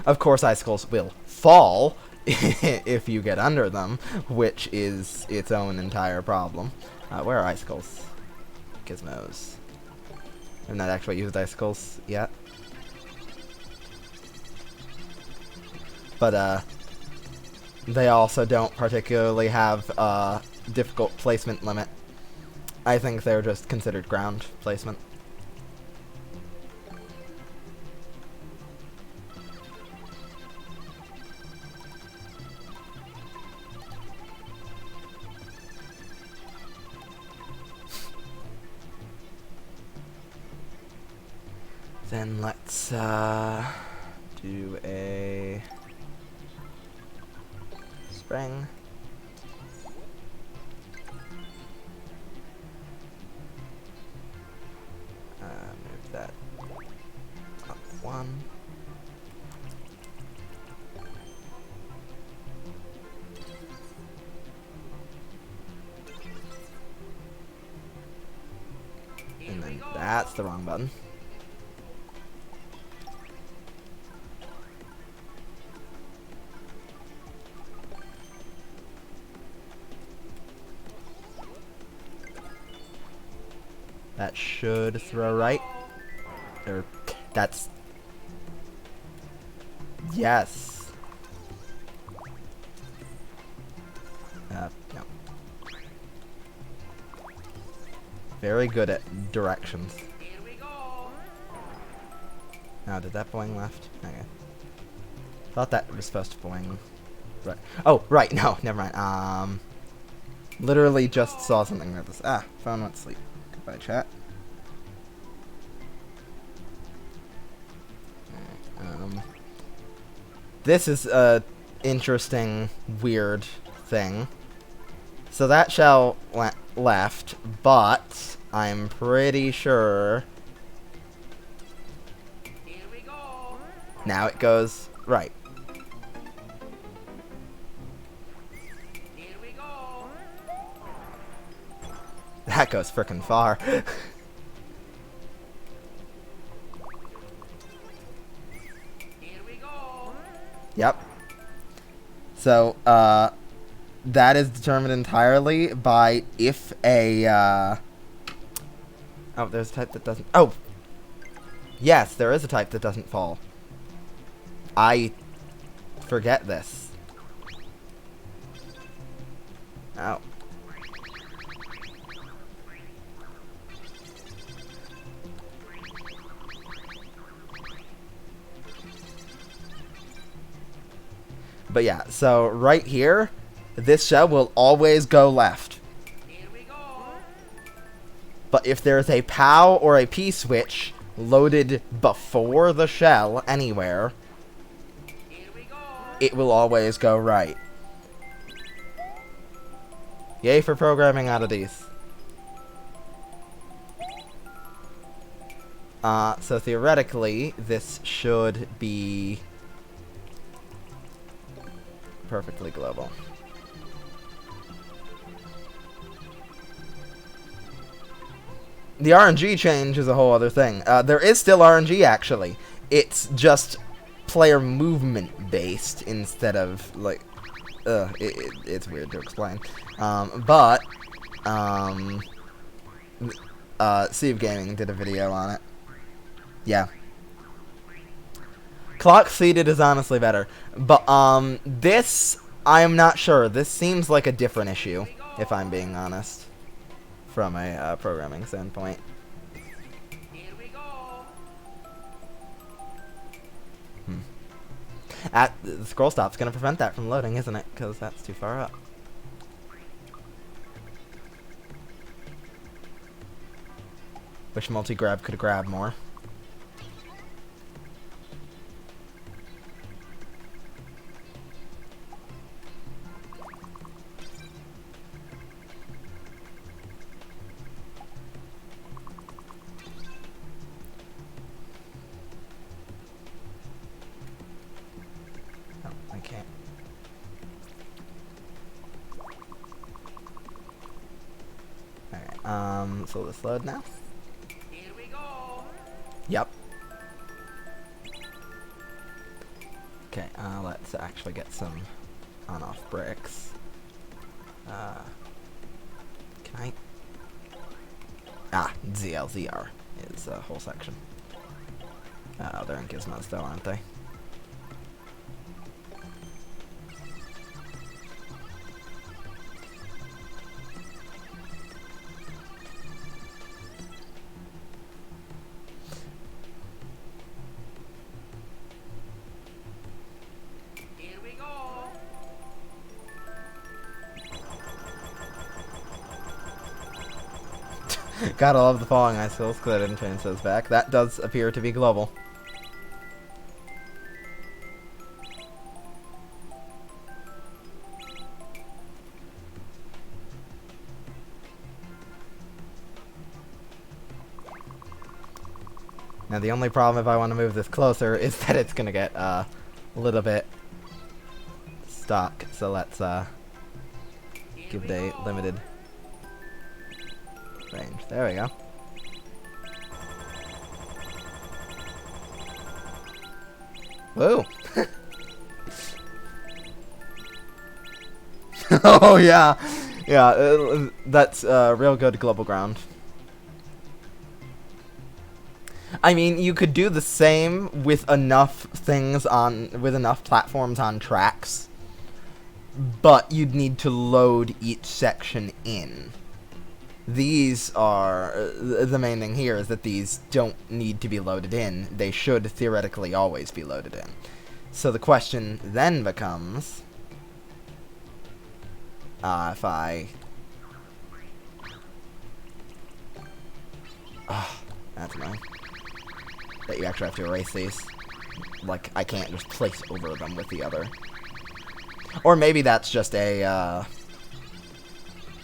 of course icicles will fall if you get under them, which is its own entire problem. Where are icicles? Gizmos. I've not actually used icicles yet. But, they also don't particularly have a difficult placement limit. I think they're just considered ground placement. Then let's do a spring. That's the wrong button. That should throw right. Or, that's... Yes. No. Very good at directions. Here we go. Now, did that boing left? Okay. Thought that was supposed to boing right. Oh, right. No, never mind. Literally just saw something with this. Ah, phone went to sleep. Goodbye, chat. This is a interesting, weird thing. So that shell left, but I'm pretty sure Here we go. now it goes right. Here we go. That goes frickin' far. Here we go. Yep. So, that is determined entirely by if a, Oh, there's a type that doesn't... Oh! Yes, there is a type that doesn't fall. I forget this. Oh. But yeah, so right here, this shell will always go left. Here we go. But if there's a POW or a P switch loaded before the shell anywhere, Here we go. it will always go right. Yay for programming oddities. So theoretically, this should be perfectly global. The RNG change is a whole other thing. There is still RNG, actually. It's just player movement based instead of, like... it's weird to explain. Sea of Gaming did a video on it. Yeah. Clock seated is honestly better. But, this, I'm not sure. This seems like a different issue, if I'm being honest. From a, programming standpoint. Here we go. The scroll stop's gonna prevent that from loading, isn't it? Because that's too far up. Wish multi-grab could grab more. Oh, I can't. Alright, so let's load now. Here we go. Yep. Okay, let's actually get some on-off bricks. Can I? Ah, ZLZR is a whole section. They're in Gizmos though, aren't they? Here we go. Gotta love the falling ice hills because I didn't change those back. That does appear to be global. Now the only problem if I want to move this closer is that it's gonna get a little bit stuck. So let's give it a limited range. There we go. Woo! Oh yeah, yeah. That's real good global ground. I mean, you could do the same with enough with enough platforms on tracks, but you'd need to load each section in. These are the main thing here is that these don't need to be loaded in. They should theoretically always be loaded in. So the question then becomes, if I... Oh, that's annoying. That you actually have to erase these. Like, I can't just place over them with the other. Or maybe that's just a,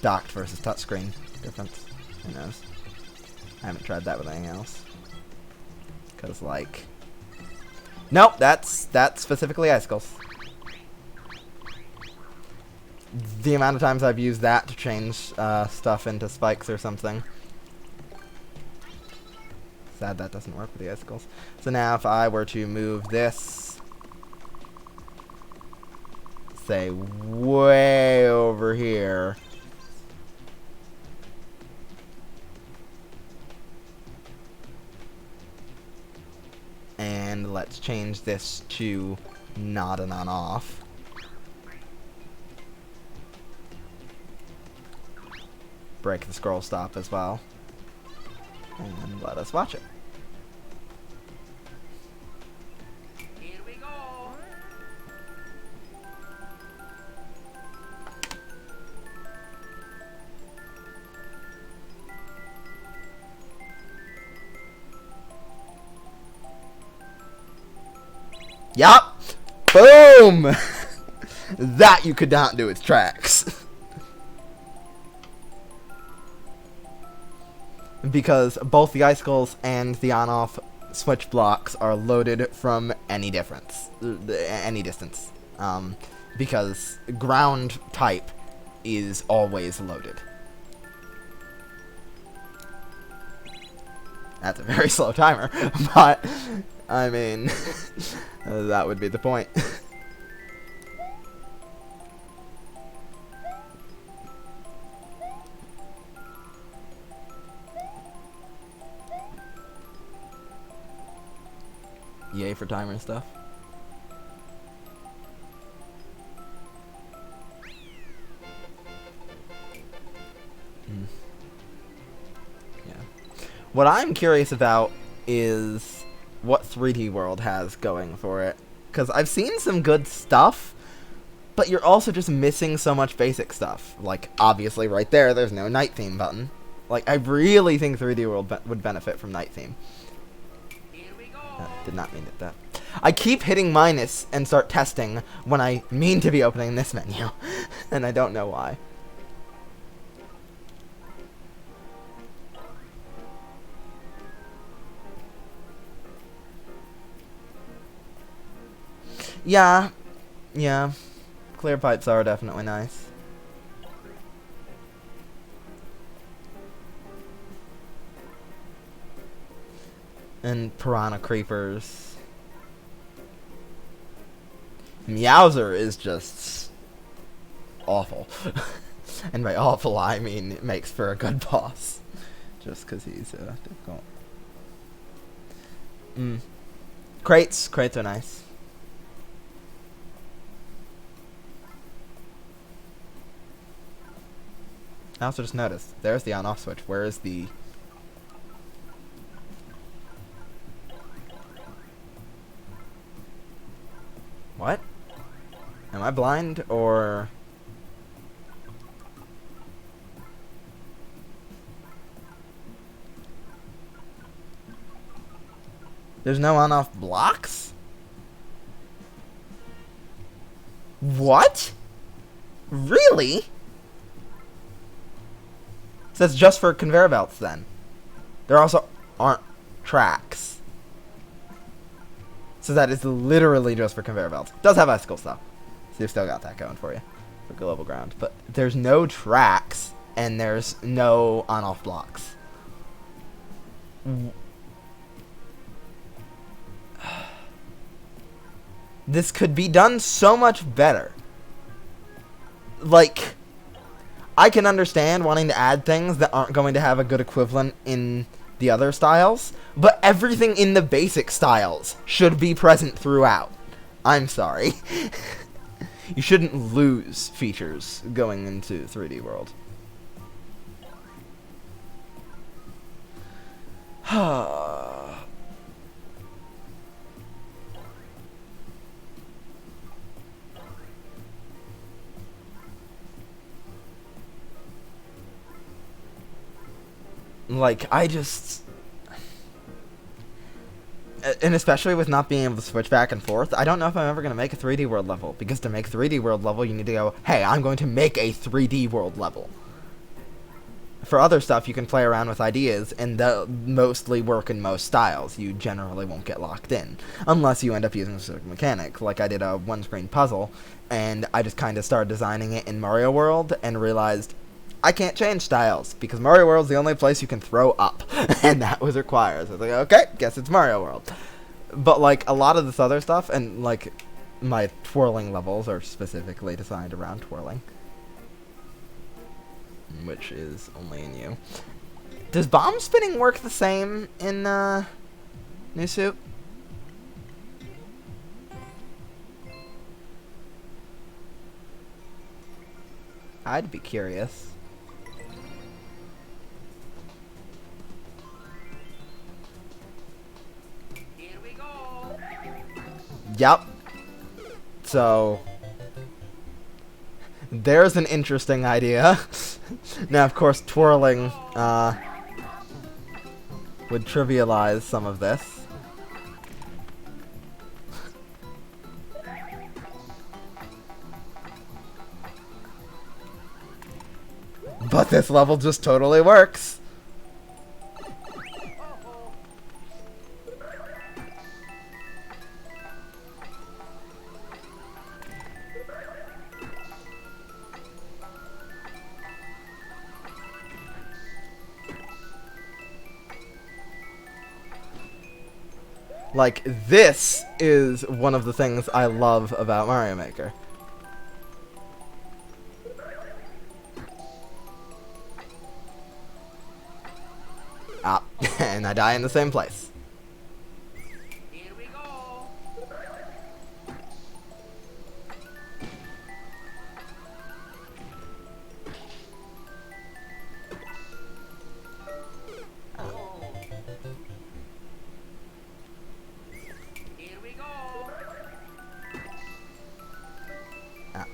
docked versus touchscreen difference. Who knows? I haven't tried that with anything else. Because, like... Nope, that's specifically icicles. The amount of times I've used that to change stuff into spikes or something. Sad that doesn't work with the icicles. So now if I were to move this, say, way over here, and let's change this to not an on-off. Break the scroll stop as well. And let us watch it. Here we go. Yup! Boom! That you could not do with tracks. Because both the icicles and the on-off switch blocks are loaded from any distance. Because ground type is always loaded. That's a very slow timer, but, I mean, that would be the point. Yay for timer and stuff. Yeah. What I'm curious about is what 3D World has going for it. Because I've seen some good stuff, but you're also just missing so much basic stuff. Like, obviously right there's no night theme button. Like, I really think 3D World would benefit from night theme. Did not mean that. I keep hitting minus and start testing when I mean to be opening this menu. And I don't know why. Yeah. Yeah. Clear pipes are definitely nice. And piranha creepers. Meowser is just awful. And by awful, I mean it makes for a good boss. Just because he's difficult. Crates are nice. I also just noticed, there's the on-off switch. Where is the... What? Am I blind, or... There's no on-off blocks? What? Really? So that's just for conveyor belts, then. There also aren't tracks. So that is literally just for conveyor belts. It does have icicles, though. So you've still got that going for you. For global ground. But there's no tracks, and there's no on-off blocks. This could be done so much better. Like, I can understand wanting to add things that aren't going to have a good equivalent in the other styles, but everything in the basic styles should be present throughout. I'm sorry. You shouldn't lose features going into 3D World. Like, and especially with not being able to switch back and forth, I don't know if I'm ever going to make a 3D World level, because to make a 3D World level, you need to go, hey, I'm going to make a 3D World level. For other stuff, you can play around with ideas, and they'll mostly work in most styles. You generally won't get locked in, unless you end up using a specific mechanic. Like, I did a one-screen puzzle, and I just kind of started designing it in Mario World, and realized I can't change styles, because Mario World's the only place you can throw up, and that was required. So I was like, okay, guess it's Mario World. But, like, a lot of this other stuff, and, like, my twirling levels are specifically designed around twirling, which is only in you. Does bomb spinning work the same in, New Suit? I'd be curious. Yep. So, there's an interesting idea. Now, of course, twirling would trivialize some of this. But this level just totally works. Like, this is one of the things I love about Mario Maker. Ah, and I die in the same place. Here we go. Here we go. Ah.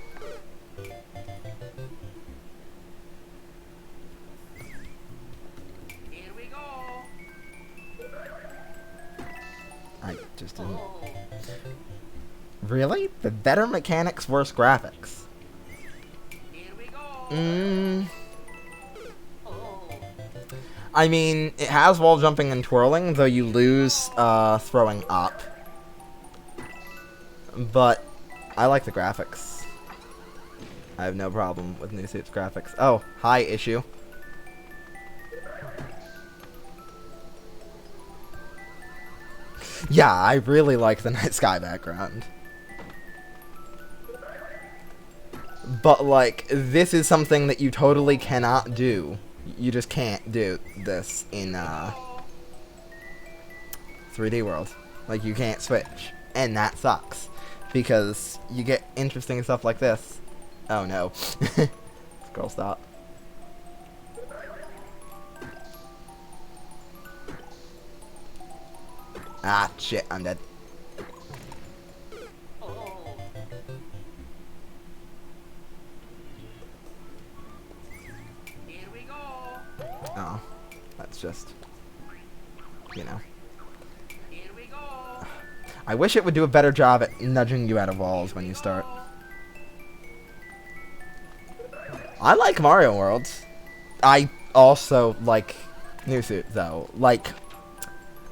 Here we go. I just didn't... Really? The better mechanics, worse graphics. Here we go. I mean, it has wall jumping and twirling, though you lose throwing up. But I like the graphics. I have no problem with New Suit's graphics. Oh, hi, issue. Yeah, I really like the night sky background. But, like, this is something that you totally cannot do. You just can't do this in 3D World. Like, you can't switch. And that sucks. Because you get interesting stuff like this. Oh no. Scroll stop. Ah, shit, I'm dead. Here we go. Oh, that's just, you know. Here we go. I wish it would do a better job at nudging you out of walls when you start. I like Mario World. I also like New Suit, though. Like,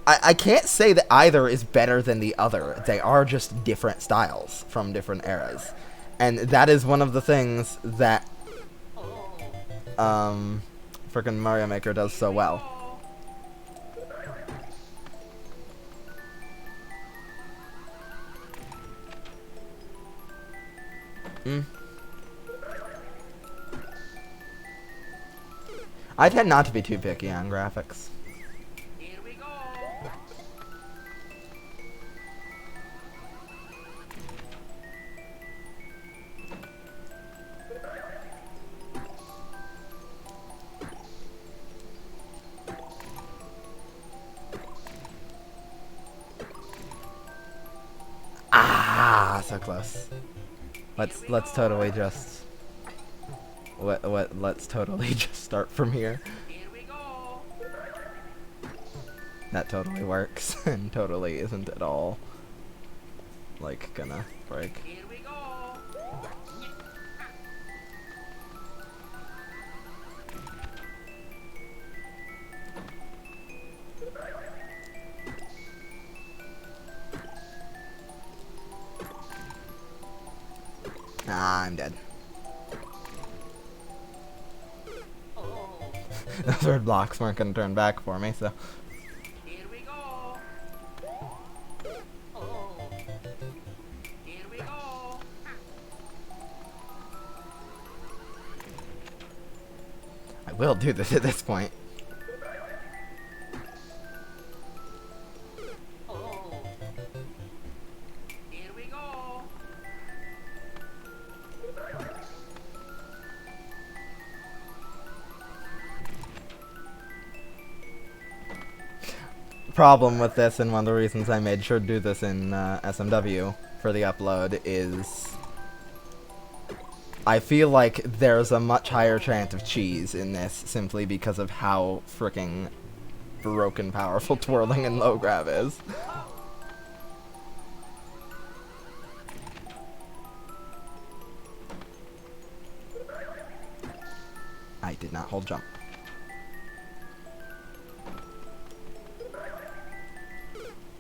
I can't say that either is better than the other. They are just different styles from different eras. And that is one of the things that frickin' Mario Maker does so well. Mm. I tend not to be too picky on graphics. Here we go. Ah, so close. Let's totally just let's totally just start from here. Here we go. That totally works and totally isn't at all like gonna break. Here we go. Ah, I'm dead. Oh. Those red blocks weren't gonna turn back for me, so Here we go. Oh. Here we go. I will do this at this point. Oh. Here we go. Problem with this, and one of the reasons I made sure to do this in SMW for the upload, is I feel like there's a much higher chance of cheese in this simply because of how freaking broken powerful twirling and low grab is. I did not hold jump.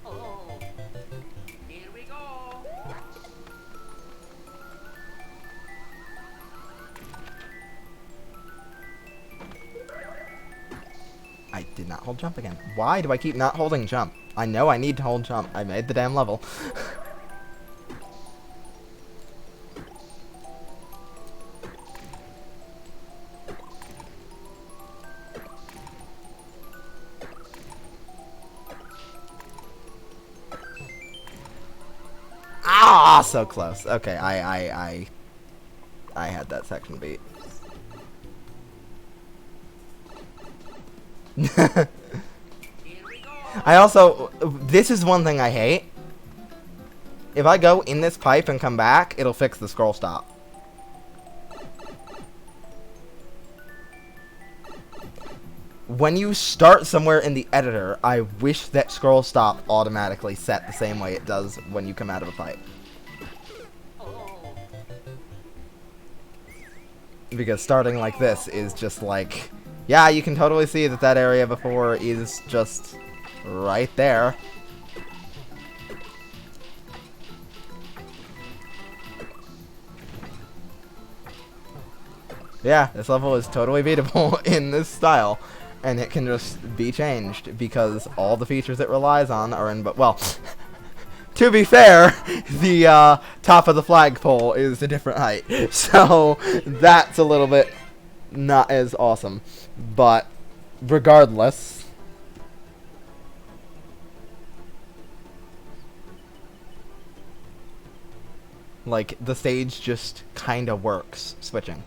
Oh. Here we go. I did not hold jump again. Why do I keep not holding jump? I know I need to hold jump. I made the damn level. Ah, so close. Okay, I had that section beat. Here we go. I also, this is one thing I hate. If I go in this pipe and come back, it'll fix the scroll stop. When you start somewhere in the editor, I wish that scroll stop automatically set the same way it does when you come out of a pipe. Oh. Because starting like this is just like, yeah, you can totally see that that area before is just right there. Yeah, this level is totally beatable in this style, and it can just be changed because all the features it relies on are in, but well, to be fair, the top of the flagpole is a different height, so that's a little bit not as awesome, but regardless, like, the stage just kinda works switching.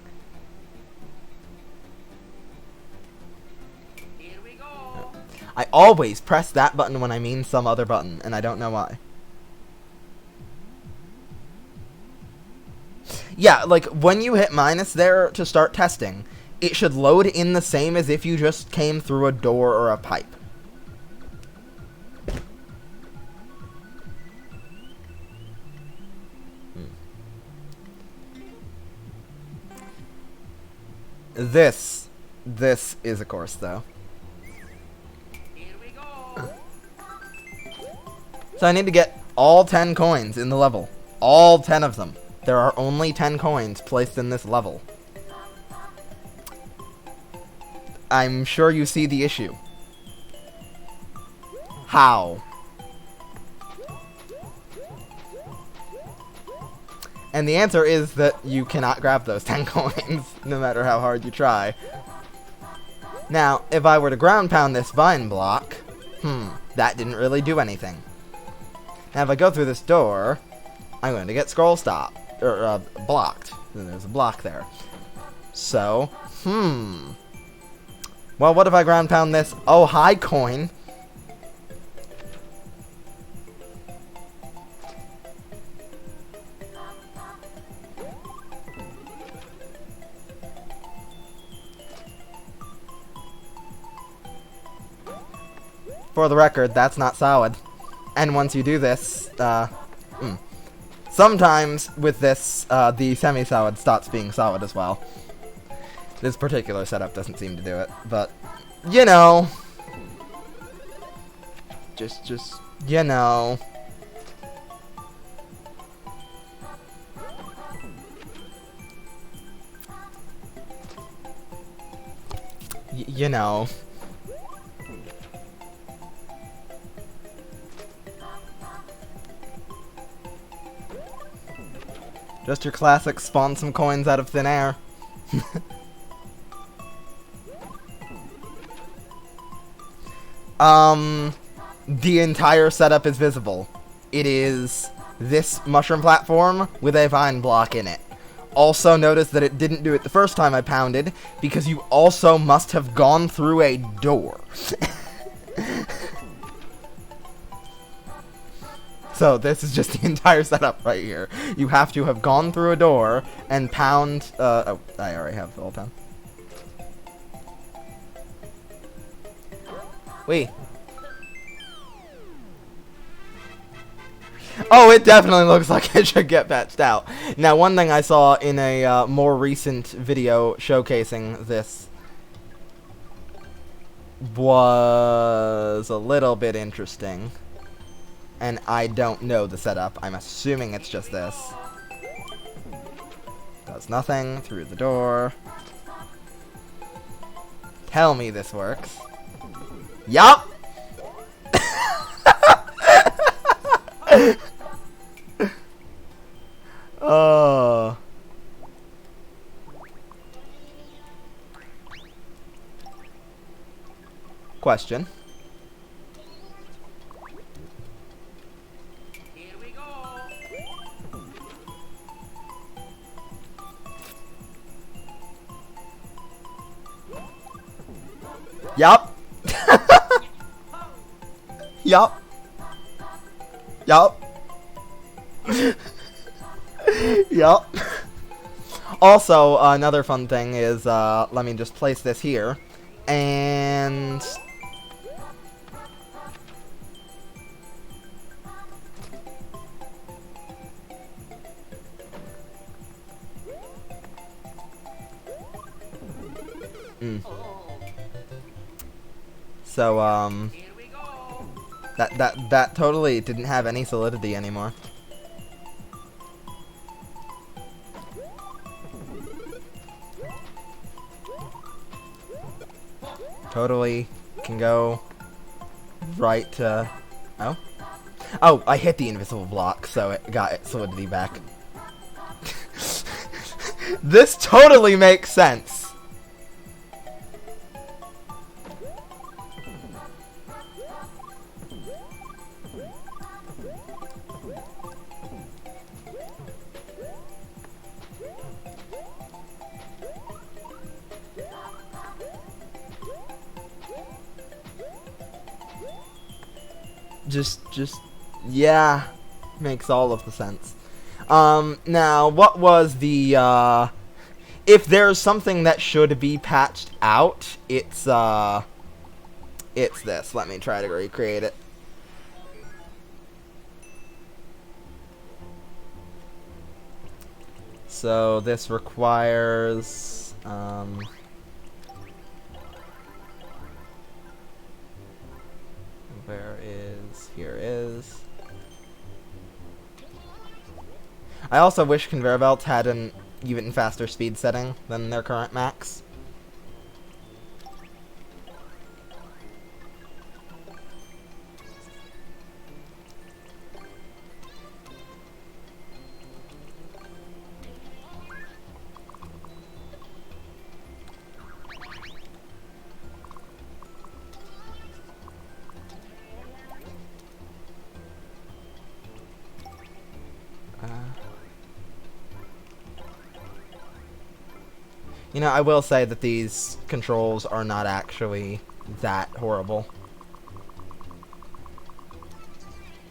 Here we go. I always press that button when I mean some other button, and I don't know why. Yeah, like, when you hit minus there to start testing, it should load in the same as if you just came through a door or a pipe. This is a course, though. Here we go. So I need to get all 10 coins in the level. All 10 of them. There are only 10 coins placed in this level. I'm sure you see the issue. How? And the answer is that you cannot grab those 10 coins, no matter how hard you try. Now, if I were to ground pound this vine block, that didn't really do anything. Now, if I go through this door, I'm going to get scroll stopped, or blocked. There's a block there. So, well, what if I ground pound this? Oh, hi, coin. For the record, that's not solid. And once you do this, sometimes with this, the semi-solid stops being solid as well. This particular setup doesn't seem to do it, but, you know. Just, you know. You know. Just your classic spawn some coins out of thin air. The entire setup is visible. It is this mushroom platform with a vine block in it. Also notice that it didn't do it the first time I pounded, because you also must have gone through a door. So this is just the entire setup right here. You have to have gone through a door and pound, oh, I already have the whole time. Wait. Oh, it definitely looks like it should get patched out. Now, one thing I saw in a more recent video showcasing this was a little bit interesting. And I don't know the setup. I'm assuming it's just this. Does nothing. Through the door. Tell me this works. Yup! Oh. Question. Here we go. Yup. Yup. Yup. Yup. Also, another fun thing is, let me just place this here, and so, Here we go. that totally didn't have any solidity anymore. Totally can go right to... Oh? Oh, I hit the invisible block, so it got its solidity back. This totally makes sense. Just, yeah, makes all of the sense. Now, what was the, if there's something that should be patched out, it's this. Let me try to recreate it. So, this requires, where is... Here is... I also wish conveyor belts had an even faster speed setting than their current max. You know, I will say that these controls are not actually that horrible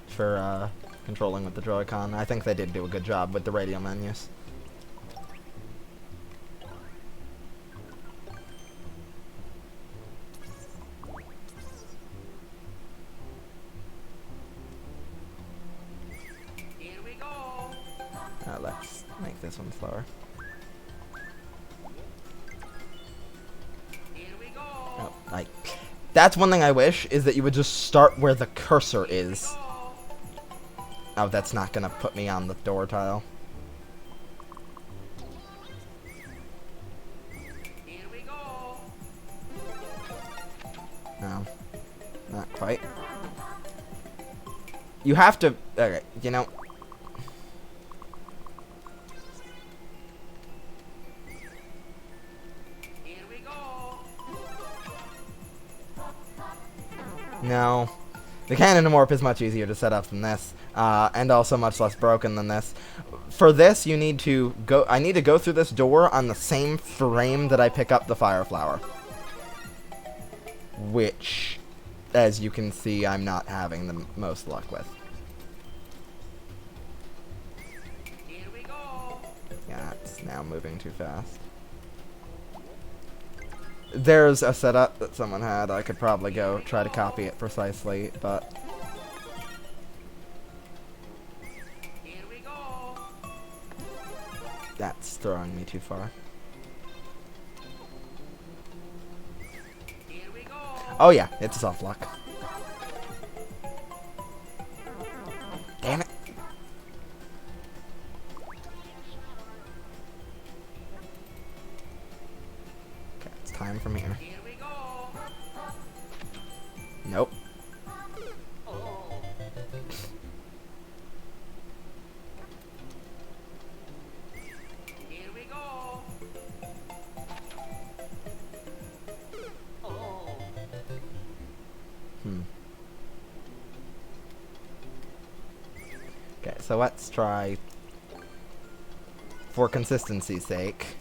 for controlling with the Joy-Con. I think they did do a good job with the radio menus. Here we go. Let's make this one slower. Here we go. Oh, that's one thing I wish, is that you would just start where the cursor is. Oh, that's not gonna put me on the door tile. Here we go. No, not quite. You have to... Okay, you know... Here we go. No. The cannon morph is much easier to set up than this, and also much less broken than this. For this, you need to go... I need to go through this door on the same frame that I pick up the fire flower. Which, as you can see, I'm not having the most luck with. Here we go. Yeah, it's now moving too fast. There's a setup that someone had. I could probably go try to copy it precisely, but... Here we go. that's throwing me too far. Here we go. Oh yeah, it's soft luck. Damn it. Okay, it's time from here. Here we go. Nope. Oh. Here we go. Oh. Okay, so let's try, for consistency's sake.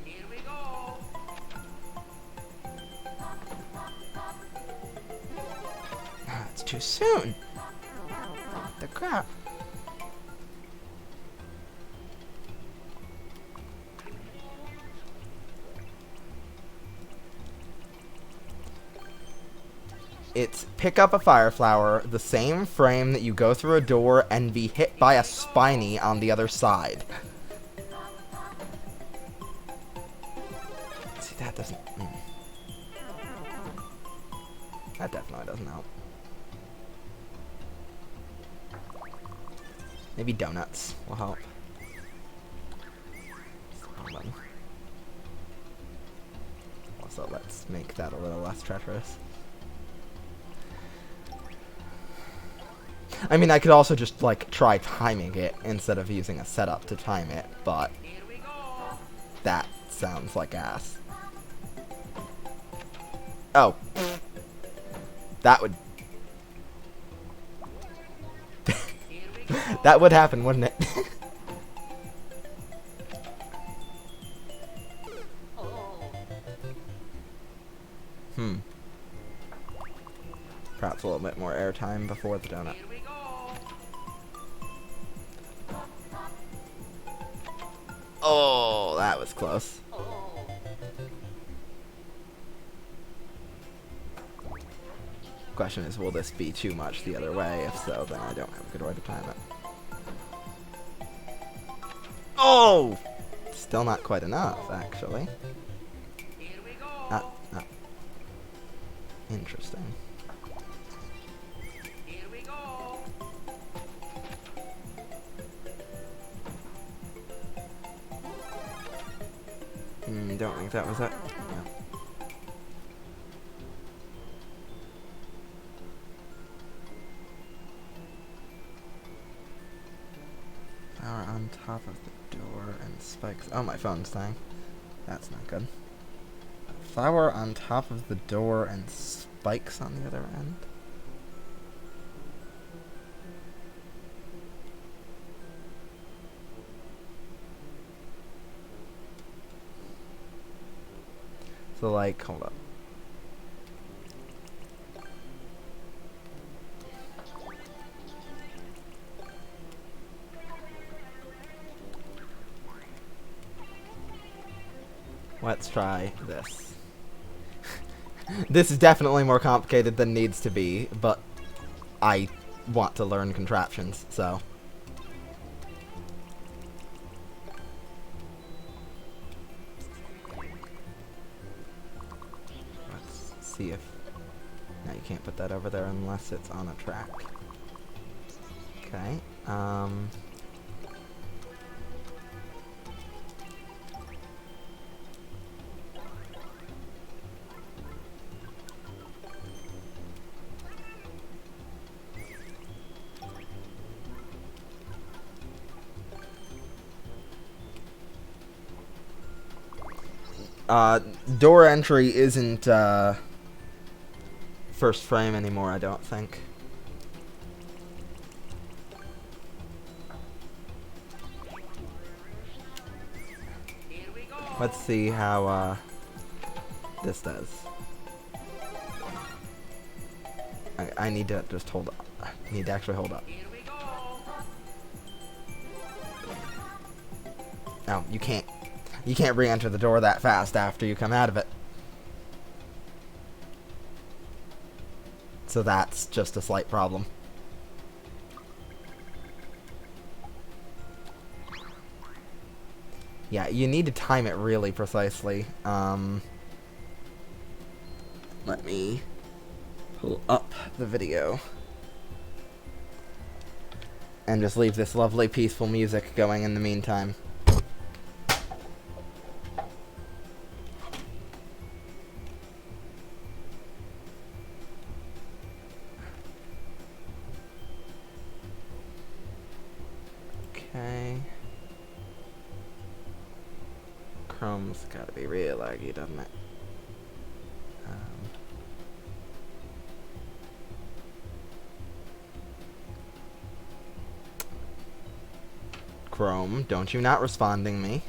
Here we go. Ah, it's too soon. The crap. It's pick up a fire flower, the same frame that you go through a door and be hit by a spiny on the other side. See, that doesn't... That definitely doesn't help. Maybe donuts will help. Also, let's make that a little less treacherous. I mean, I could also just, like, try timing it instead of using a setup to time it, but Here we go. that sounds like ass. Oh. That would... Here we go. that would happen, wouldn't it? Oh. Perhaps a little bit more airtime before the donut. Here we go. Oh, that was close. Oh. Question is, will this be too much the other way? If so, then I don't have a good way to time it. Oh! Still not quite enough, actually. Here we go. Ah. Interesting. Here we go. Don't think that was it. No. Flower on top of the door and spikes. Oh, my phone's dying. That's not good. Flower on top of the door and spikes on the other end. So, like, hold up. Let's try this. This is definitely more complicated than needs to be, but I want to learn contraptions, so. Let's see if... No, you can't put that over there unless it's on a track. Okay, door entry isn't, first frame anymore, I don't think. Here we go. Let's see how, this does. I need to just hold up. I need to actually hold up. Here we go. No, you can't. You can't re-enter the door that fast after you come out of it. So that's just a slight problem. Yeah, you need to time it really precisely. Let me pull up the video. And just leave this lovely peaceful music going in the meantime. Okay. Chrome's gotta be real laggy, doesn't it? Chrome, don't you not responding me?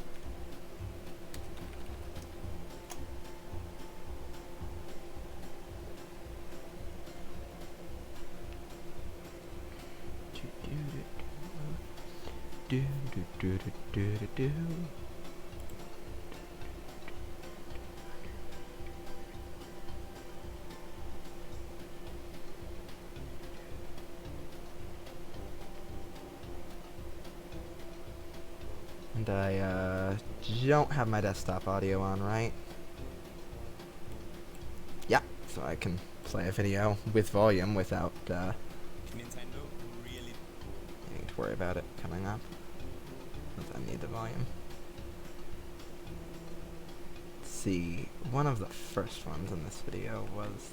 And I don't have my desktop audio on, right? Yeah, so I can play a video with volume without Nintendo really needing to worry about it coming up. Because I need the volume. Let's see, one of the first ones in this video was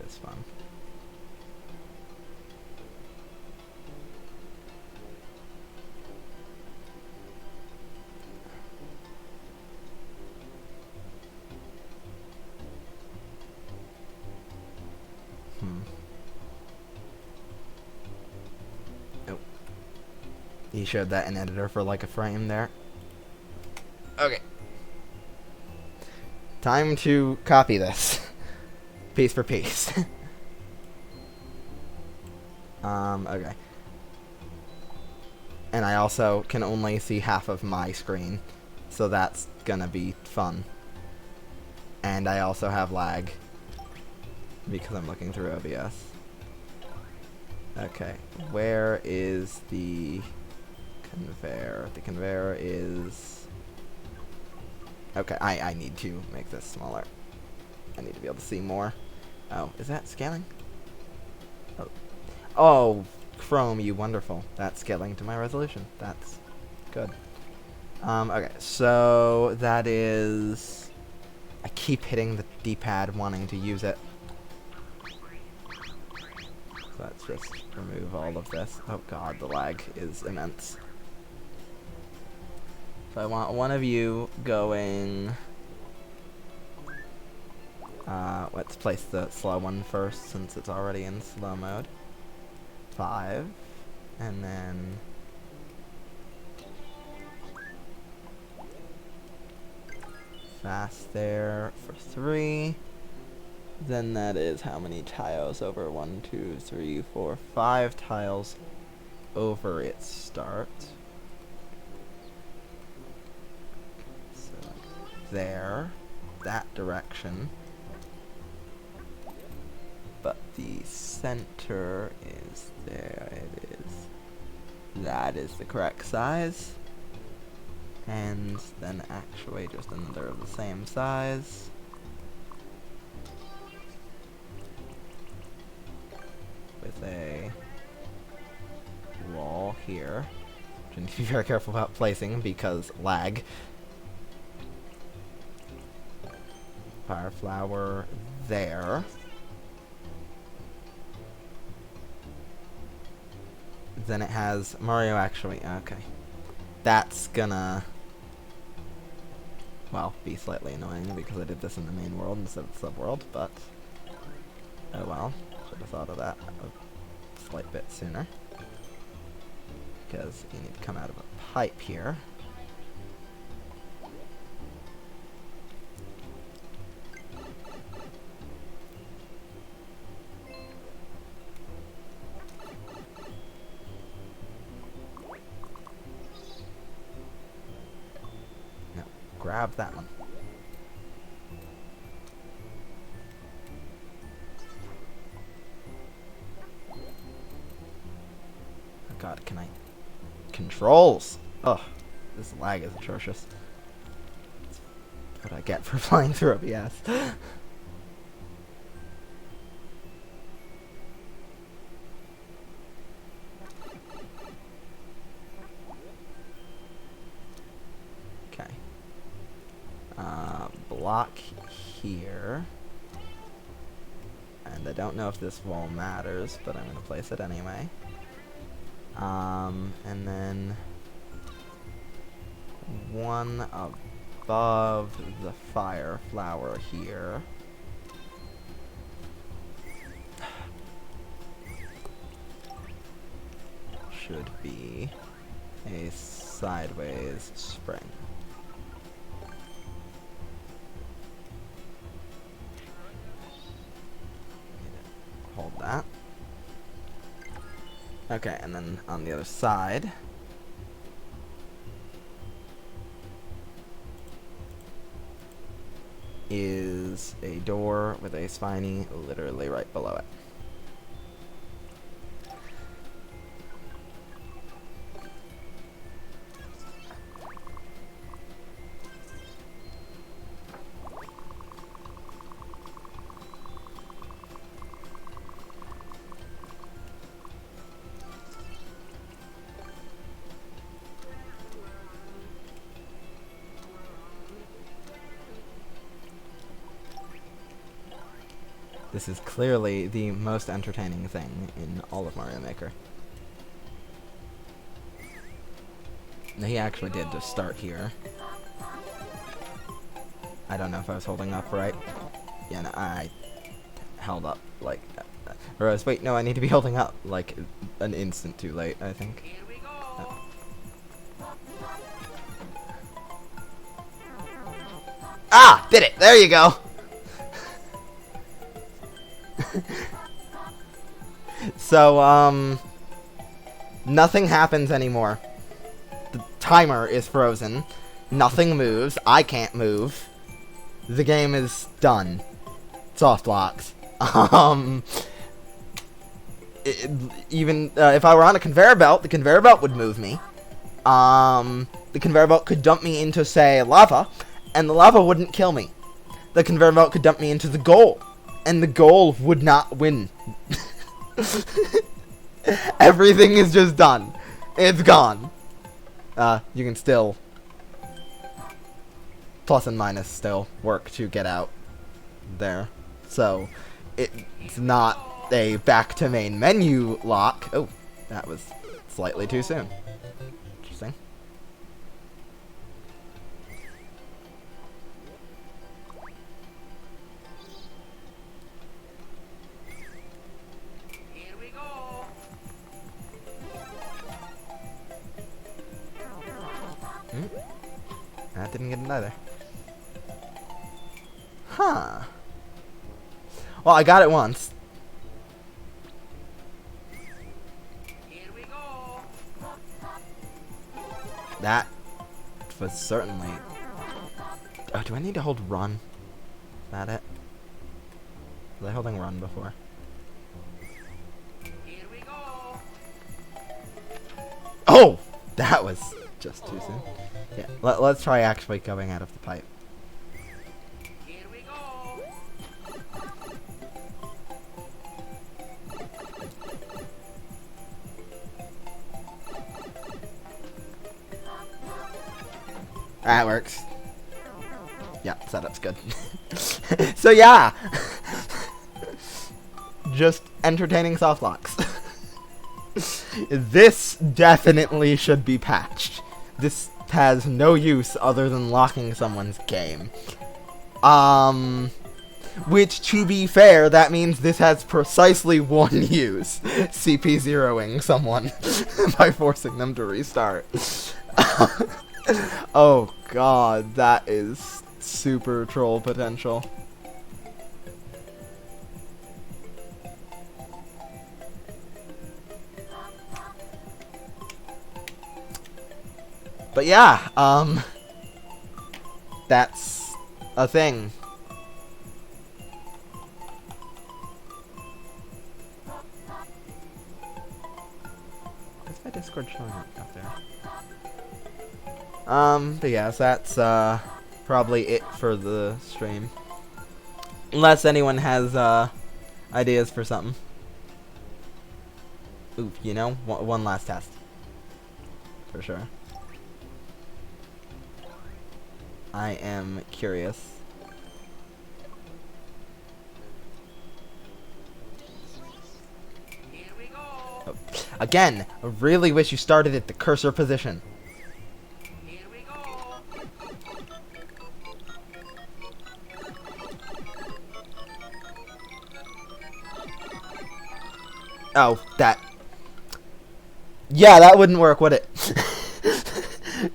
this one. Oh. He showed that in editor for like a frame there. Okay. Time to copy this. Piece for piece. Okay. And I also can only see half of my screen, so that's gonna be fun. And I also have lag, because I'm looking through OBS. Okay, where is the conveyor? The conveyor is... Okay, I need to make this smaller. I need to be able to see more. Oh, is that scaling? Oh, oh, Chrome, you wonderful. That's scaling to my resolution. That's good. Okay, so that is... I keep hitting the D-pad wanting to use it. So let's just remove all of this. Oh god, the lag is immense. So I want one of you going... let's place the slow one first since it's already in slow mode. 5. And then... fast there for 3. Then that is how many tiles over? 1, 2, 3, 4, 5 tiles over its start. So there, that direction. But the center is there. It is. That is the correct size. And then actuators, then they're the same size. With a wall here, which I need to be very careful about placing because lag. Fire flower there. Then it has Mario actually. Okay. That's gonna, well, be slightly annoying because I did this in the main world instead of the subworld, but oh well. Should have thought of that a slight bit sooner. Because you need to come out of a pipe here. No, grab that one. God, can I... Controls! Ugh, this lag is atrocious. That's what I get for flying through OBS. Okay. Block here. And I don't know if this wall matters, but I'm going to place it anyway. And then one above the fire flower here. Should be a sideways spring. Hold that. Okay, and then on the other side, is a door with a spiny literally right below it. This is clearly the most entertaining thing in all of Mario Maker. Now, he actually did just start here. I don't know if I was holding up right. Yeah, no, I held up like... or wait, no, I need to be holding up like an instant too late, I think. Here we go. Oh. Ah! Did it! There you go! So, nothing happens anymore. The timer is frozen. Nothing moves. I can't move. The game is done. Soft locks. Even if I were on a conveyor belt, the conveyor belt would move me. The conveyor belt could dump me into, say, lava, and the lava wouldn't kill me. The conveyor belt could dump me into the goal, and the goal would not win. Everything is just done. It's gone. You can still plus and minus still work to get out there. So it's not a back to main menu lock. Oh, that was slightly too soon. Interesting. Here we go. That didn't get it either. Huh. Well, I got it once. Here we go. That was certainly... Oh, do I need to hold run? Is that it? Was I holding run before? Here we go. Oh! That was just too soon. Yeah, let's try actually going out of the pipe. Here we go. That works. Yeah, setup's good. So yeah! Just entertaining soft locks. This definitely should be patched. This has no use other than locking someone's game. Which, to be fair, that means this has precisely one use. CP zeroing someone by forcing them to restart. Oh god, that is super troll potential. But yeah, that's a thing. What's my Discord showing up there? But yeah, so that's, probably it for the stream. Unless anyone has, ideas for something. Ooh, you know, one last test. For sure. I am curious. Here we go. Oh, again, I really wish you started at the cursor position. Here we go. Oh, that. Yeah, that wouldn't work, would it?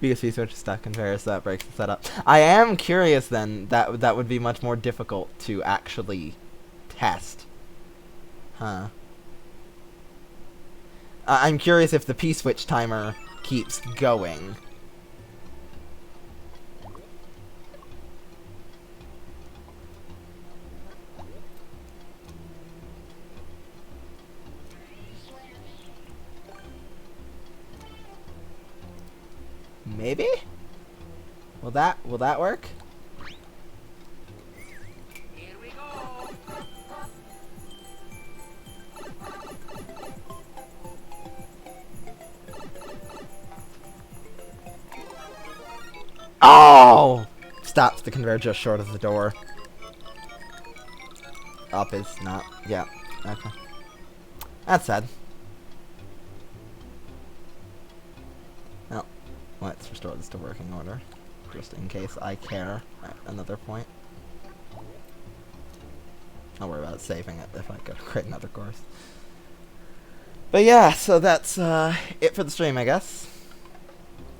Because V-switch is stuck in Paris, that breaks the setup. I am curious then, that would be much more difficult to actually test. Huh. I'm curious if the P-switch timer keeps going. Maybe? Will that work? Here we go. Oh! Stops the conveyor just short of the door. Up is not. Yeah. Okay. That's sad. Well, let's restore this to working order. Just in case I care at another point. I'll worry about saving it if I go to create another course. But yeah, so that's it for the stream, I guess.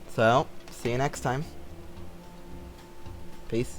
So, see you next time. Peace.